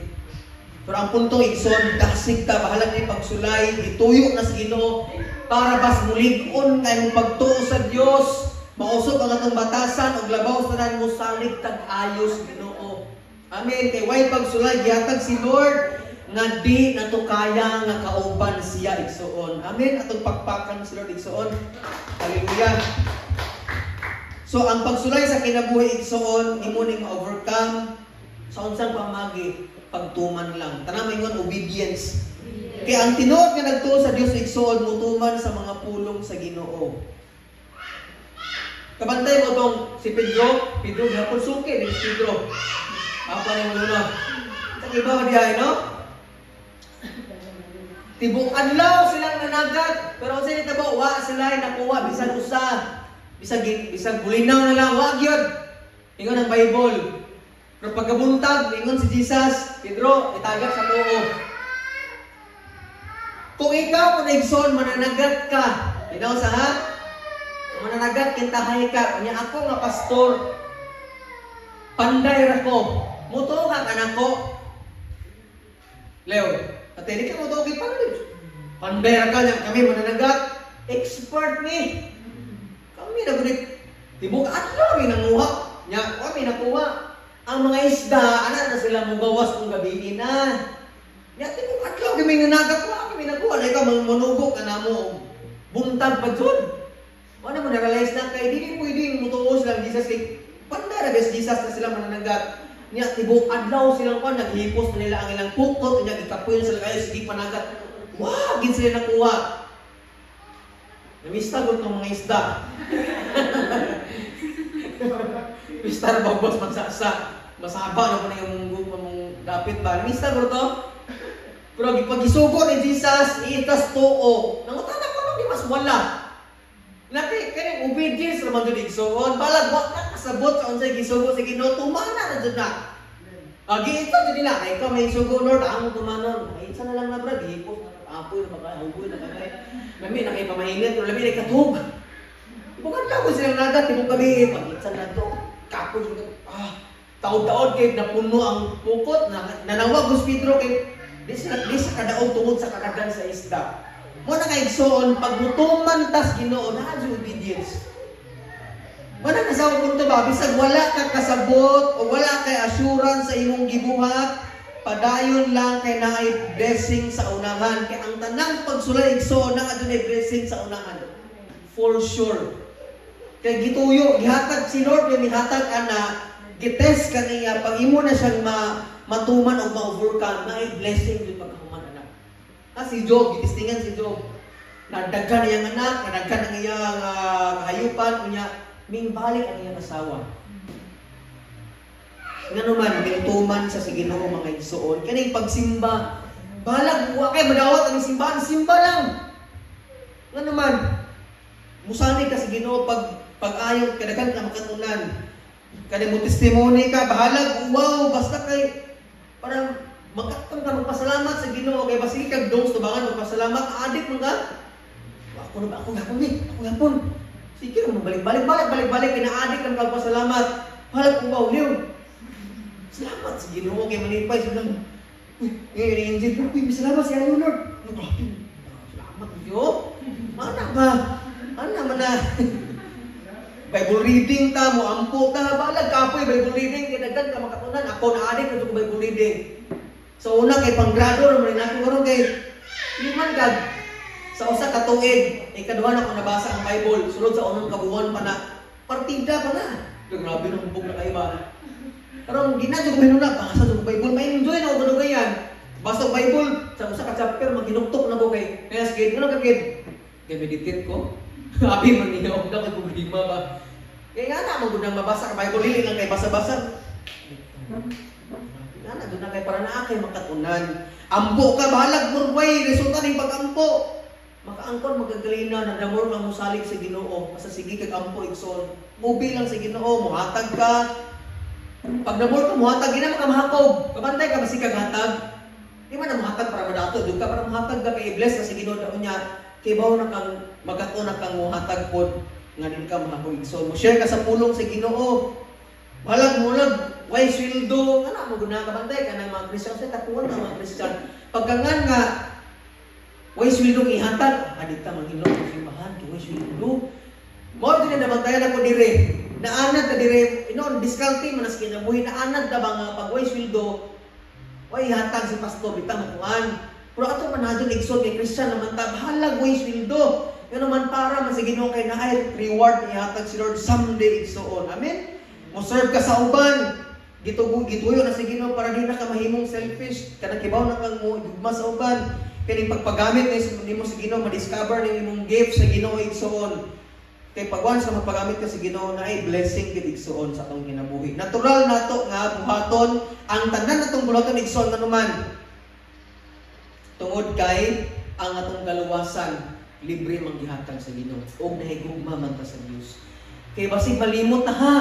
Pero ang punto igsoon, dasig ta bahala ni pagsulay, ituyo na sa Ginoo para bas mulig-on kay mong pagtuo sa Dios, mausop ang atong batasan ug labaw sa tanan mo salig tag-ayos Ginoo. Amen. Kay way pagsulay gihatag si Lord nga di nato kaya nga kauban siya igsoon. Amen. Atong pakpakan si Lord igsoon. Hallelujah. So ang pagsulay sa kinabuhi igsoon imo ning ma-overcome sa unsang pamagi pagtuman lang. Tanang ingon obedience. Kaya ang tinuod nga nagtuo sa Dios igsoon mutuman sa mga pulong sa Ginoo. Kabantay mo tong si Pedro gihapon suki ni Pedro. Apa ni mo na? Sa iba diay no? Tibok adlaw silang nanagat, pero unsa ni tabo wa sila nakuha bisan usa. Bisag bulinaw na lang, wag yun. Ingon ang Bible. Pero pagkabuntag, ingon si Jesus, Pedro, itagat sa tuo. Kung ikaw, kung igsoon, mananagat ka. Inaw sa ha? Mananagat, kintahay ka. Kanya ako nga pastor, panday ra ko. Muto ka kanako. Leo, atili ka muto kay panday. Panday ra ka, kami mananagat. Expert ni. Kami nagunit, tibok adlaw nanguha. Nya, kami nakuha. Ang mga isda, anak na sila mugawas kung gabi na. Nya, tibok adlaw kami nanagat ko, kami nakuha. Na ikaw, manugo ka na mo. Buntag pa dyan. Ano mo na-realize na kay di pwedeng mutuos lang Jesus kay pandara bes Jesus na sila mananagat. Nya, tibok adlaw silang pa, naghihipos na nila ang ilang pukot. Nya, ikapoy sila kayo, sige panagat. Wow, gin sila nakuha. Namista ko itong mga isda. Mista na bagbos magsasa. Masaba na ko na yung dapit ba. Namista ko ito. Pero pag isugo ni Jesus, itas tuo. Nangutana ko nung di mas wala. Kaya obedience naman doon igsoon. Balag, wak na kasabot sa unsay gisugo sa Ginoo. Tumana na dyan na. Giito dyan nila. Kaya ka may isugo, Lord. Ang tumanon. Ay, isa na lang na brad. Hipos na. Apoy na makahugoy na kagay. Lami na kayo pamahinit, pero lami na katug. Bukan lang ko silang nagat, ibang gabi, pag-itsan na ito. Kapoy, taod-taod kayo napuno ang pukot, nanawag Gus Pedro kayo, di sa kadaog tungod sa kadagan sa isda. Muna ka igsoon, pagmutuman tas Ginoo, na-adyo obedience. Muna ka sa punto ba, bisag wala ka kasabot, o wala kay assurance sa imong gibuhat, padayon lang kay naay blessing sa unahan. Kaya ang tanang pagsulay igsoon na adunay blessing sa unahan. For sure. Kaya gituyo, gihatag si Lord, yung gihatag ana, gitest kaniya, pag imo na siyang matuman o ma-overcome, naay blessing yung pagkahuman anak. Si Job, gitistingan si Job. Nadaghan na yung anak, nadaghan ang iyang kahayupan, kunya, mingbalik ang iyang asawa. Nga naman, bintuman sa Ginoo mga igsoon. Kaya yung pagsimba, balag, huwag kayo madawat ang simbahan, simba lang. Nga naman, musani ka sa Ginoo pag-ayaw, kadagan ka makatunan. Kaya mo testimony ka, bahalag, wow, basta kay, parang magkatang ka magpasalamat sa Ginoo. Kaya basili kag dong tubangan, magpasalamat, adik mo ka. Ako gapon. Sige, balik-balik, kinaadik ng magpasalamat. Bahalag, wow, liw. Salamat sa Ginoo kay manipay sa lang. Ngayon i-inject ko, salamat sa iyo, Lord. Salamat Diyo. Mana ba? Ana man na. Bible reading ta mo, ampo ta, balag kapoy Bible reading kay daghan ka makatunan. Ako na adik na Bible reading. So una kay panggrado man nato karon kay liman gad sa usa ka tuig, ikaduha na ko nabasa ang Bible. Sulod sa unang kabuhan pa na partida pa na. Grabe nang hubog na kay ba. Pero hindi na yung minuna, basa yung Bible, may enjoy na ako yan. Basta yung Bible, sa ka chapter, maginuktok na ko kay, kaya sige, ano ka kid? Kaya meditate ko. Happy man niya, huwag na may problema ba? Kaya nga na, magundang mabasa ka Bible, hili lang kay basa-basa. Nga na, doon na kay para na kay makatunan. Ampo ka, bahalag, murway, resulta ng pag-ampo. Makaangkon, magagalina, nagdamor ng musalig sa Ginoo. Basta sige kag ampo, ikson. Ubi lang sa Ginoo, muhatag ka. Pag namor ka, muhatag, hindi naman ka mahakog. Kabantay ka, masikag hatag. Di man na muhatag para madato. Doon ka para muhatag ka kay i-bless na si Ginoo na niya. Kay bawo na kang magato na kang muhatag po. Nga din ka mahakog. So, mo-share ka sa pulong sa Ginoo. Mulag, why swildo? Ano mo guna kabantay ka ng mga Christian? Sa tapuan ng mga Christian. Pagkangan nga, why swildo ihatag? Adit ka mag-inong simbahan. Why swildo? Mo din na nabantayan ako dire. Naanad ka dire, discount manas kinabuhi, naanad na ba nga pag-way sweldo, way hatag si pastor, bitang makuhaan. Pero ato man na doon, igsoon kay Christian naman ta, bahalag way sweldo. Nga naman para man sa Ginoo kay naay reward ni hatag si Lord someday igsuon. Amen. Mo serve ka sa uban. Gituyo na sa Ginoo para di na ka mahimong selfish. Kanang kibaw na kang mo gugma sa uban. Kani pagpagamit nimo sa Ginoo, ma-discover ni imong gift sa Ginoo igsuon. Kay pag once na magpagamit ka sa Ginoo na ay blessing gid igsuon sa atong kinabuhi. Natural nato nga buhaton ang tanan natong buhaton igsuon naman. Tungod kay ang atong kaluwasan libre manggihatag sa Ginoo og nahigugma man ta sa Dios. Kay basig malimot na ha,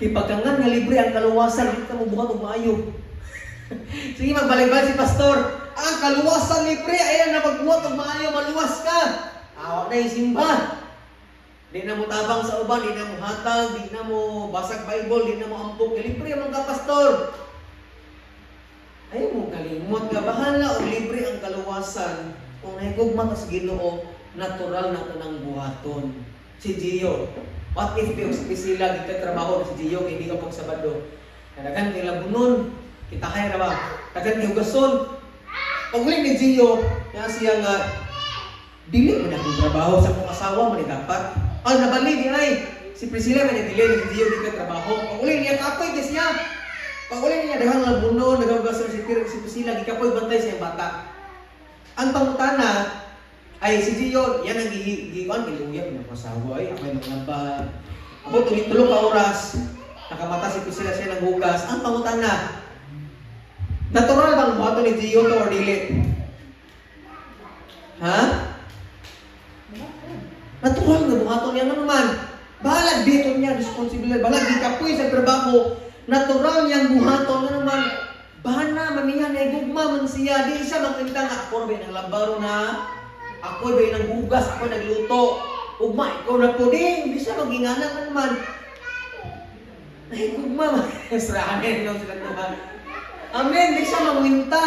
kay pagkangan nga libre ang kaluwasan, di ka mo buhat og maayo. Sige magbalik-balik si pastor, ang kaluwasan libre ayan na pagbuhat og maayo, maluwas ka. Awa na simba. Di na mo tabang sa uban, di na mo hatag, di na mo basag Bible, di na mo ampok, libre man ka pastor. Ayaw mo kalimot ka, bahala o libre ang kaluwasan kung nahigugma ka sa Ginoo. Natural na ito ng buhaton. Si Gio. What if sila kita trabaho si Gio kay hindi ka pag Sabado? Kadagan nila bunon. Kita kaya na ba? Kadagan yung gason. Pag ulit ni Gio, kaya siya nga, dili mo na kong trabaho sa kong asawa mo ni dapat. Nabali di ay. Si Priscilla may nabili ni Gio di ka trabaho. Pag ulit niya kapoy kasi niya. Pag ulit niya dagang lang bunon, dagang gason si Priscilla, di kapoy bantay sa bata. Ang pangutana, ay si Gio, yan ang giwan, giluyag ng masawa, ay ako yung nangamba. Ako tulong ka oras, nakamata si Priscilla siya naghugas. Ang pangutan na, natural bang buhaton ni Gio to or dili? Ha? Natural nga buhaton yan naman. Balag dito niya, responsibilidad, balag di kapoy sa trabaho, natural niyang buhaton na naman. Bahana man niya, naigugma man siya, di siya magkita nga, ako rin ang labaro na, ako ba nang hugas, ako nagluto. Ugma, ikaw na puding. Hindi siya magingana ka naman. Ay, ugma. Srahanin lang sila naman. Amen. Hindi siya mangwinta.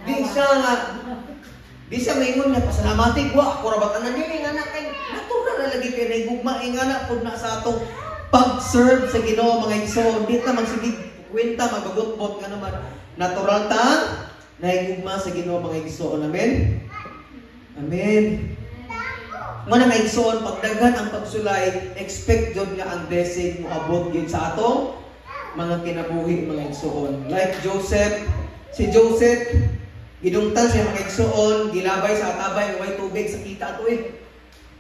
Di siya maingon niya. Pasalamatik ko. Ako rabatan na nila. Nga kay natural na lagi kayo. Naigugma. Ingana po na sa atong pag-serve sa Ginoo mga igsoon. Di ta magsigig kwenta. Magagot-bot ka naman. Natural ta. Naigugma sa Ginoo mga igsoon. Amen? Amen. Mga mga igsoon, pagdaghan ang pagsulay, expect yun nga ang blessing mo abot yun sa atong mga kinabuhi mga igsoon. Like Joseph, si Joseph, gidungtan siya mga igsoon, gilabay sa atabay, way tubig sa kita ito eh.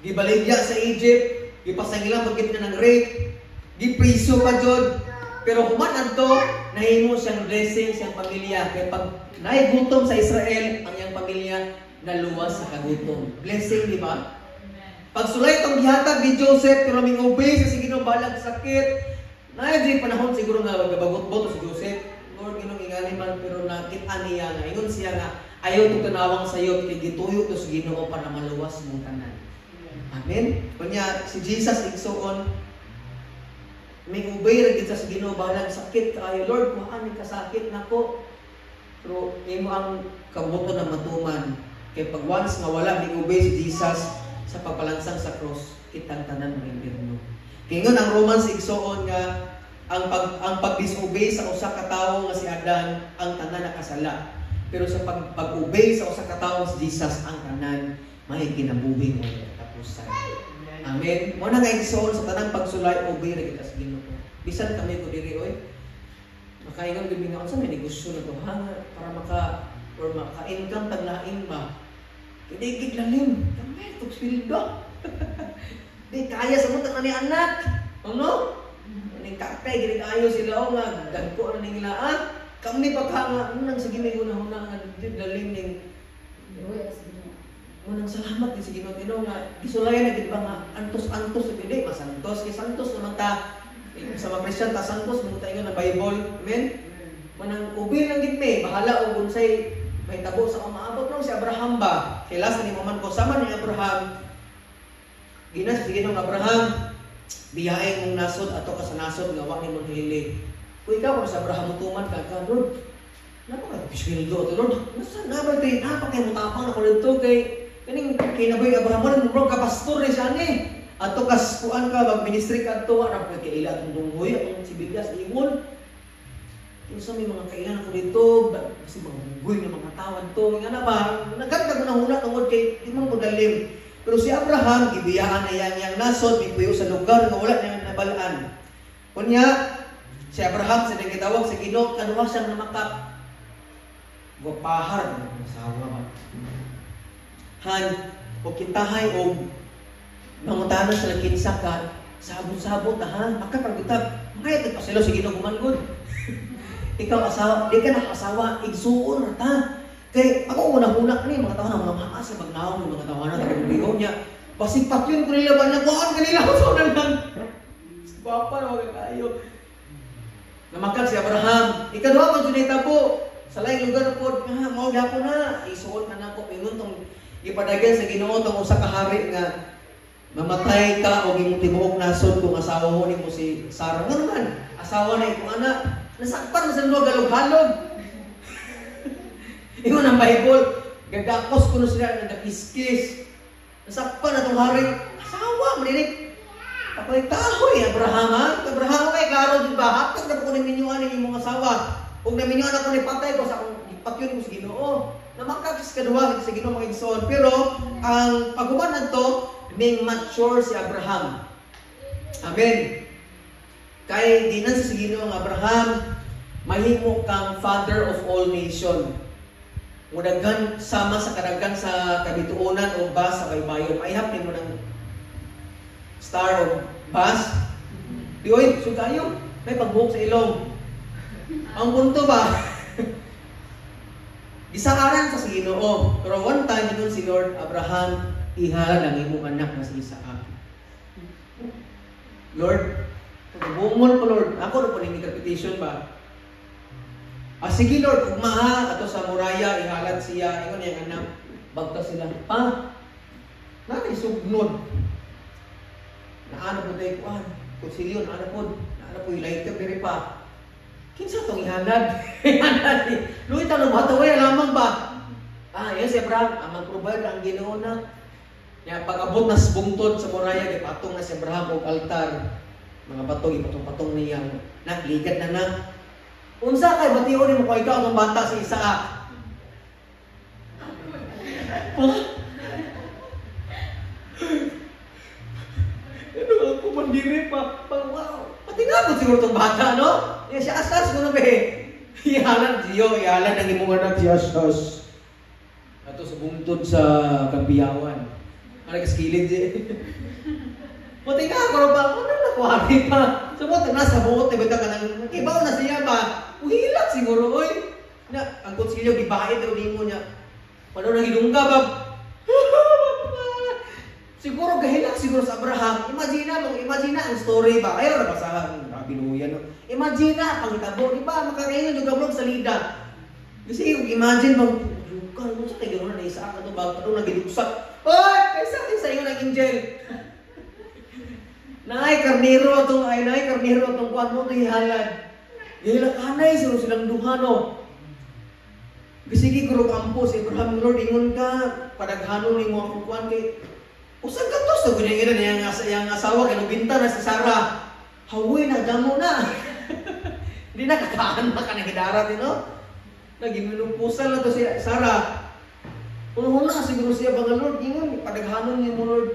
Gibaligya sa Egypt, gipasangilang pagkit na ng rape, gipriso pa dyan. Pero human to, nahimo siyang blessing siyang pamilya. Kaya pag naigutom sa Israel, ang iyang pamilya naluwas sa kagutom. Blessing, di ba? Pagsulay itong gihatag ni Joseph, pero may obey sa Ginoo balag sakit. Naay panahon siguro nga magabagot-boto si Joseph. Lord, Ginoo ingani man, pero nakita niya nga. Ingon siya nga, ayaw ito tanawang sayo, kaya gituyo ito sa Ginoo para maluwas mong tanan. Amen? Kanya, si Jesus igsoon, may ubay rin sa Ginoo balag sakit kayo. Lord, kuhaan ka sakit nako. Pero imo ang kabuto na matuman. Kaya pag once nga wala ni ubay si Jesus sa pagpalansang sa cross, kitang tanan ng impierno. Kaya nga ang Romans igsoon nga ang pag-disobey sa usa ka tawo nga si Adan ang tanan nakasala. Pero sa pag-obey sa usa ka tawo si Jesus ang tanan may kinabuhi mo katapusan. Amen. Mo na nga igsoon sa tanang pagsulay obey ra kita sa Ginoo. Bisan kami ko diri oy. Makaingon gid nga unsa may negosyo na to para maka-income taglain ba. Kidigig lalim. Kami ito spirito. Di kaya sa mga ni anak. Ano? Ning kakay gid ayo sila o nga dagko na ning ilaan. Kami pagka nang sige may una-una nga lalim ning Unang salamat din sa Ginoo nga gisulayan na gid ba nga antos-antos gid masantos kay santos naman ta sa mga Christian ta santos mo ta ingon na Bible. Amen. Manang ubi lang gid me bahala og unsay may tabo sa umaabot nung si Abraham ba. Kay last ni man ko sama ni Abraham. Ginas sige nung Abraham biyahe mong nasod ato ka sa nasod nga wa nimong hili. Kung ikaw sa Abraham tuman ka Lord. Napaka-sweldo to Lord. Nasa na ba tay napaka-mutapang ako dito kay kaning kinabay Abraham mo ka pastor ni siya ni. Ato kas kuan ka mag-ministry ka to ara ka kaila atong dunghoy atong sibilyas imon. Kung sa may mga kailan ako dito, kasi mga hunggoy ng mga tawad to, nga na ba, nagkanta ko na hula tungod kay di man ko dalim. Pero si Abraham, gibiyaan na yang nasod, may puyo sa lugar nga wala niyang nabalaan. Kunya, si Abraham, sa nagkitawag sa Ginoo, kanuha siyang namakap. Gopahar na masawa ba? Han, o kintahay o mangutanan sa kinsa ka, sabot-sabot ha, makapagutab. Makaya nagpasilo sa Ginoo gumanggod. Ikaw asawa, di ka nakasawa, igsuon ta. Kay ako unang-una ni mga tao na mga mama sa magnaon ng mga tawanan ng bigaw niya. Pasipat yun ko nila ba niya, kuhaan kanila ko sa unanan. Papa na wag kayo. Namakal si Abraham, ikaduha pa dyan itabo. Sa laing lugar po, mao dapo na, isuot na nako pingon tong ipadagyan sa Ginoo tong usa ka hari nga mamatay ka o imong tibuok nasod kung asawa mo nimo si Sarah. Ngano man, asawa na imong anak, nasakpan sa lugar galog-halog. Ingon ang Bible, gagakos ko na sila ng nakiskis. Nasakpan na itong hari, asawa, maninig. Ako'y kahoy, Abraham ha? Abraham kay klaro din ba? Hapag na po kung naminyuan ng imong asawa. Kung naminyuan ako ni patay ko sa akong ipatyon ko sa Ginoo. Namakakis kaduwa sa Ginoo mga igsoon. Pero ang paghuman nagto, may mature si Abraham. Amen. Kay di na sa Ginoo ang Abraham, mahimo kang father of all nation. Mudagan sama sa kadagan sa kabituonan o bas sa baybayon. Maihap din mo ng star of bus. Di oy, sugayo. May pagbuhok sa ilong. Ang punto ba? Gisaaran sa Ginoo. Pero one time doon si Lord Abraham, ihala ng imong anak na si Isaac. Lord, bumol ko Lord. Ako na po ng interpretation ba? Sige Lord, ugmaha ato sa muraya, ihalat siya, ingon yung anak, bagta sila. Pa, natin sugnod. Naano po tayo kuhan, konsilyon, naano po ilaiter, diri pa. Kinsa itong ihalad? Ihalad. Luit ang lumataway, lamang ba? Yan si Abraham, mag-provide ang Ginoo na. Pag-abot na bungtod sa muraya, ipatong na si Abraham o altar. Mga batong, ipatong-patong niya. Nagligat na. Unsa kay batiyon mo kung ikaw ang bata sa Isaac? Ano ako mandiri pa? Wow. Pati nga po siguro itong bata, no? Si Asas ko na ba ihalan ng imong anak si Asas. Ato sa bungtod sa Kampiyawan. Ano kaskilid Pati nga ako ba? Ano na kuwari pa? Sumot na sa buot, bita ka nang ibaw na siya ba? Uhilak siguro, oy. Ang konsilyo, gibahay daw ni mo niya. Paano nang ilungga ba? Siguro gahilak siguro sa Abraham. Imagine ang story ba? Ayaw na basahan. Binuyan. No? Imagine na, pangitabo. Di ba? Makakainin yung gablog sa lida. Kasi imagine bang, Lukan, mo sa kayo na Isaac na ito ba? Paano nagilugsak? Oy! Kaysa iyo ng angel. Nay karnero tong kuan mo to ihalad. Gila kanay silang duha no. Bisigi guro ampo si Abraham Lord ingon ka padaghanon nimo ang kuan kay usag ka to sa ginira yang asawa kay binta na si Sarah. Hawoy na damo na. Di na kakaan pa ka hidarat no. Nagiminumpusan na to si Sarah. Una siguro siya bang Lord ingon padaghanon nimo Lord.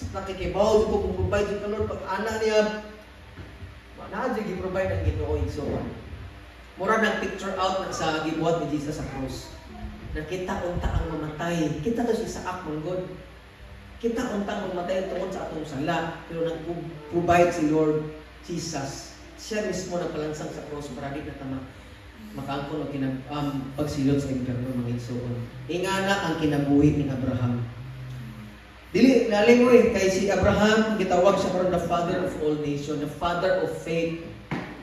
Nakikibaw ko kung provide yung Lord pag anak niya manadyo gi-provide ang Ginoo so mura nang picture out na sa gibuhat ni Jesus sa cross nakita unta ang mamatay kita to si Isaac manggod kita unta ang mamatay tungod sa atong sala pero nag-provide si Lord Jesus siya mismo nagpalansang sa cross para di na tama makaangkon og pagsilot sa impyerno mga igsoon ingana ang kinabuhi ni Abraham. Dili nalingoy kay si Abraham gitawag siya karon the father of all nation, the father of faith.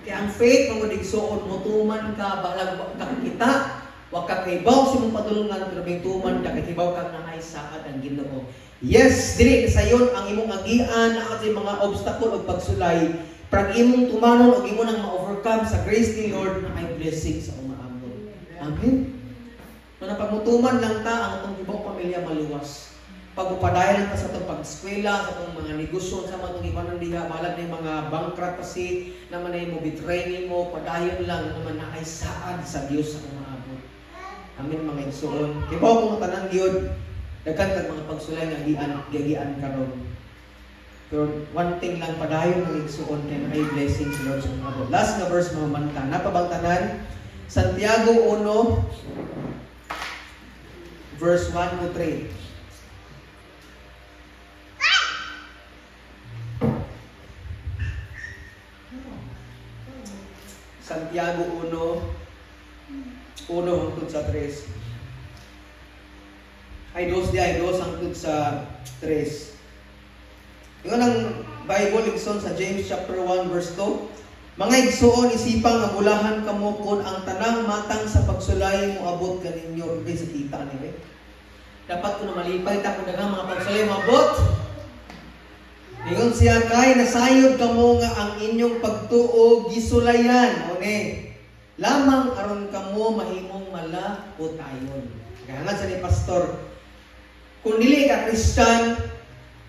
Kaya ang faith mo digsuon motuman ka balag ka kita, wa ka kaybaw sa imong padulungan pero tuman ka kaybaw ka na ay saad ang Ginoo. Yes, dili sayon ang imong agian na kasi mga obstacle o pagsulay, pag imong tumanon og imo nang ma-overcome sa grace ni Lord na ay blessing sa umaamon. Amen. Manapagmutuman lang ta ang atong ibang pamilya maluwas. pagupadayon ta sa itong pag-eskwela, sa itong mga negosyo, sa mga itong ibanan diha, balag na yung mga bankruptcy, naman na yung training mo, padayon lang naman na ay saad sa Diyos sa umaabot. Amin mga igsoon. Kaya po kung tanan yun, daghan kag mga pagsulay nga giagian karon. Pero one thing lang padayon ng igsoon kay ay blessing sa Lord sa umaabot. Last na verse mga manta, napabangtanan, Santiago 1, verse 1 to 3. Santiago 1 hangtod sa 3. Ay dos hangtod sa 3. Yung ang Bible igsoon sa James chapter 1 verse 2. Mga igsoon, isipang nga bulahan kamo kun ang tanang matang sa pagsulay mo abot kaninyo. Hindi sa kita ni dapat ko na malipay ta kung daghang mga pagsulay mo abot. Ingon siya kay nasayod kamo nga ang inyong pagtuo gisulayan. One, lamang aron kamo mahimong malapotayon. Kaya nga sa ni pastor, kung dili ka Christian,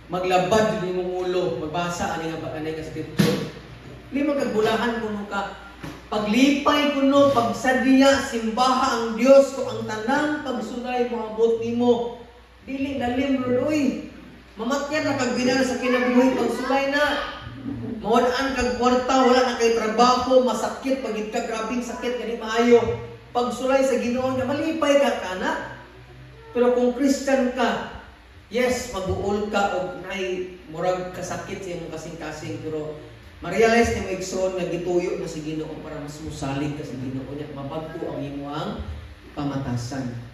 maglabad din mong ulo, magbasa ani nga anay ka scripture. Dili magkagbulahan kuno ka. Paglipay kuno, pagsadya, simbaha ang Dios ko ang tanang pagsulay mo abot nimo. Dili dalim ruloy. Mamatyan na kag binala sa kinabuhi pagsulay na. Mawadaan kag kwarta, wala na kay trabaho, masakit pagid ka grabing sakit kani maayo. Pagsulay sa Ginoo nga malipay ka kana. Pero kung Christian ka, yes, mabuol ka og nay murag kasakit sa imong kasing-kasing pero ma-realize ni mo igsoon nga gituyo na si Ginoo para mas musalig ka sa Ginoo nya mabagko ang imong pamatasan.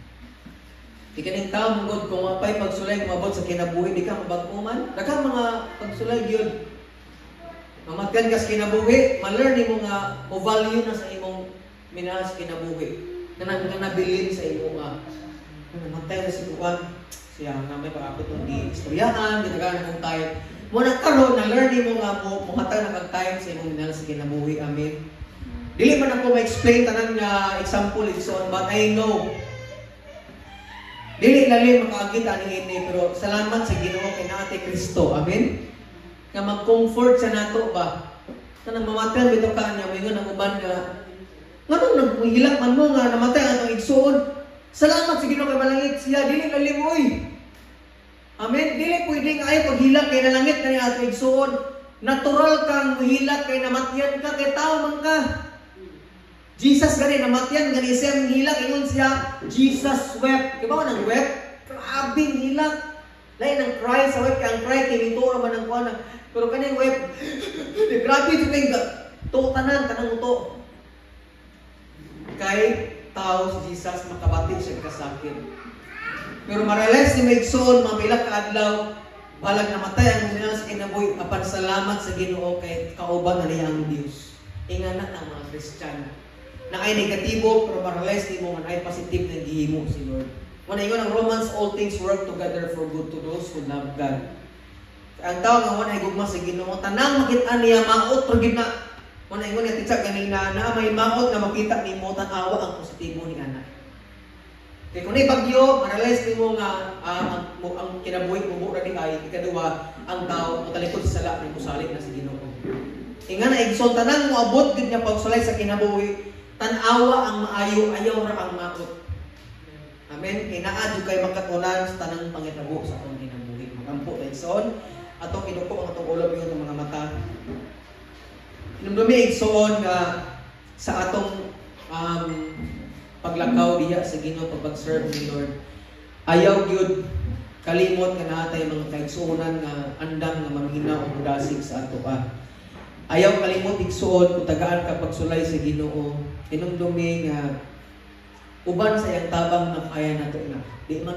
Di kaning tao mungod kung mapay pagsulay mabot sa kinabuhi di ka mabag-o man. Daghang mga pagsulay gyud. Mamatyan ka sa kinabuhi, ma-learn nimo nga mo value na sa imong minas kinabuhi. Kanang nabilin sa imo nga. Namatay na si Juan, siya nga may paabot ng istoryahan, ginagana ng tayo. Muna karon na learn nimo nga mo hatag na kag time sa imong minas sa kinabuhi. Amen. Dili man ako ma-explain tanan nga example igsoon, but I know dili lalim makaagit ani ini pero salamat sa Ginoo kay naate Kristo. Amen. Nga mag-comfort sa nato ba. Kanang mamatay bitaw ka niya moingon ang uban nga nganong nagmuhilak man mo nga namatay atong igsoon. Salamat sa Ginoo kay malangit siya dili lalim oy. Amen. Dili pwedeng ay paghilak kay nalangit kani atong igsoon. Natural kang muhilak kay namatyan ka kay tao man ka. Jesus gani namatyan gani siya hilak ingon siya Jesus wept. Diba nang wept? Grabe hilak. Lain ang cry sa wept kay ang cry kay nito man ang kuana. Pero kani wept. Grabe jud kay tanang uto. Kay tao si Jesus makabati siya kasakit. Pero ma-realize ni Megson mapila ka adlaw balag namatay ang minas kinabuhi apan salamat sa Ginoo kay kauban na niya ang Dios. Ingana ang mga Kristiyano na ay negatibo pero ma-realize ni mo man ay positive na gihimo si Lord. Muna ingon ang Romans, all things work together for good to those who love God. Ang tao nga wala ay gugma sa Ginoo tanang makita niya maot pero gid na. Muna ingon ni titsa kanina na may maot na makita nimo tan-awa ang positibo ni ana. Kaya kung ibagyo, ma-realize ni mo nga ang kinabuhi mo ra di ay ikaduha ang tao matalikod sa sala ni musalig na si Ginoo. Inga na igsoon tanang moabot gid niya pagsulay sa kinabuhi. Tan-awa ang maayo, ayaw ra ang maot. Amen. Kinaadyo kay makatunan sa tanang pangitabo sa atong kinabuhi. Magampo ta igsoon atong iduko ang atong ulo biyon mga mata. Hinumdumi igsoon nga sa atong paglakaw diha sa Ginoo pag-serve ni Lord. Ayaw gyud kalimot nga natay mga kaigsuonan nga andam nga manghina o mudasig sa ato Ayaw kalimot igsuon kung tagaan ka pagsulay sa Ginoo. Hinumdumi nga uban sa iyang tabang na kaya nato na. Di man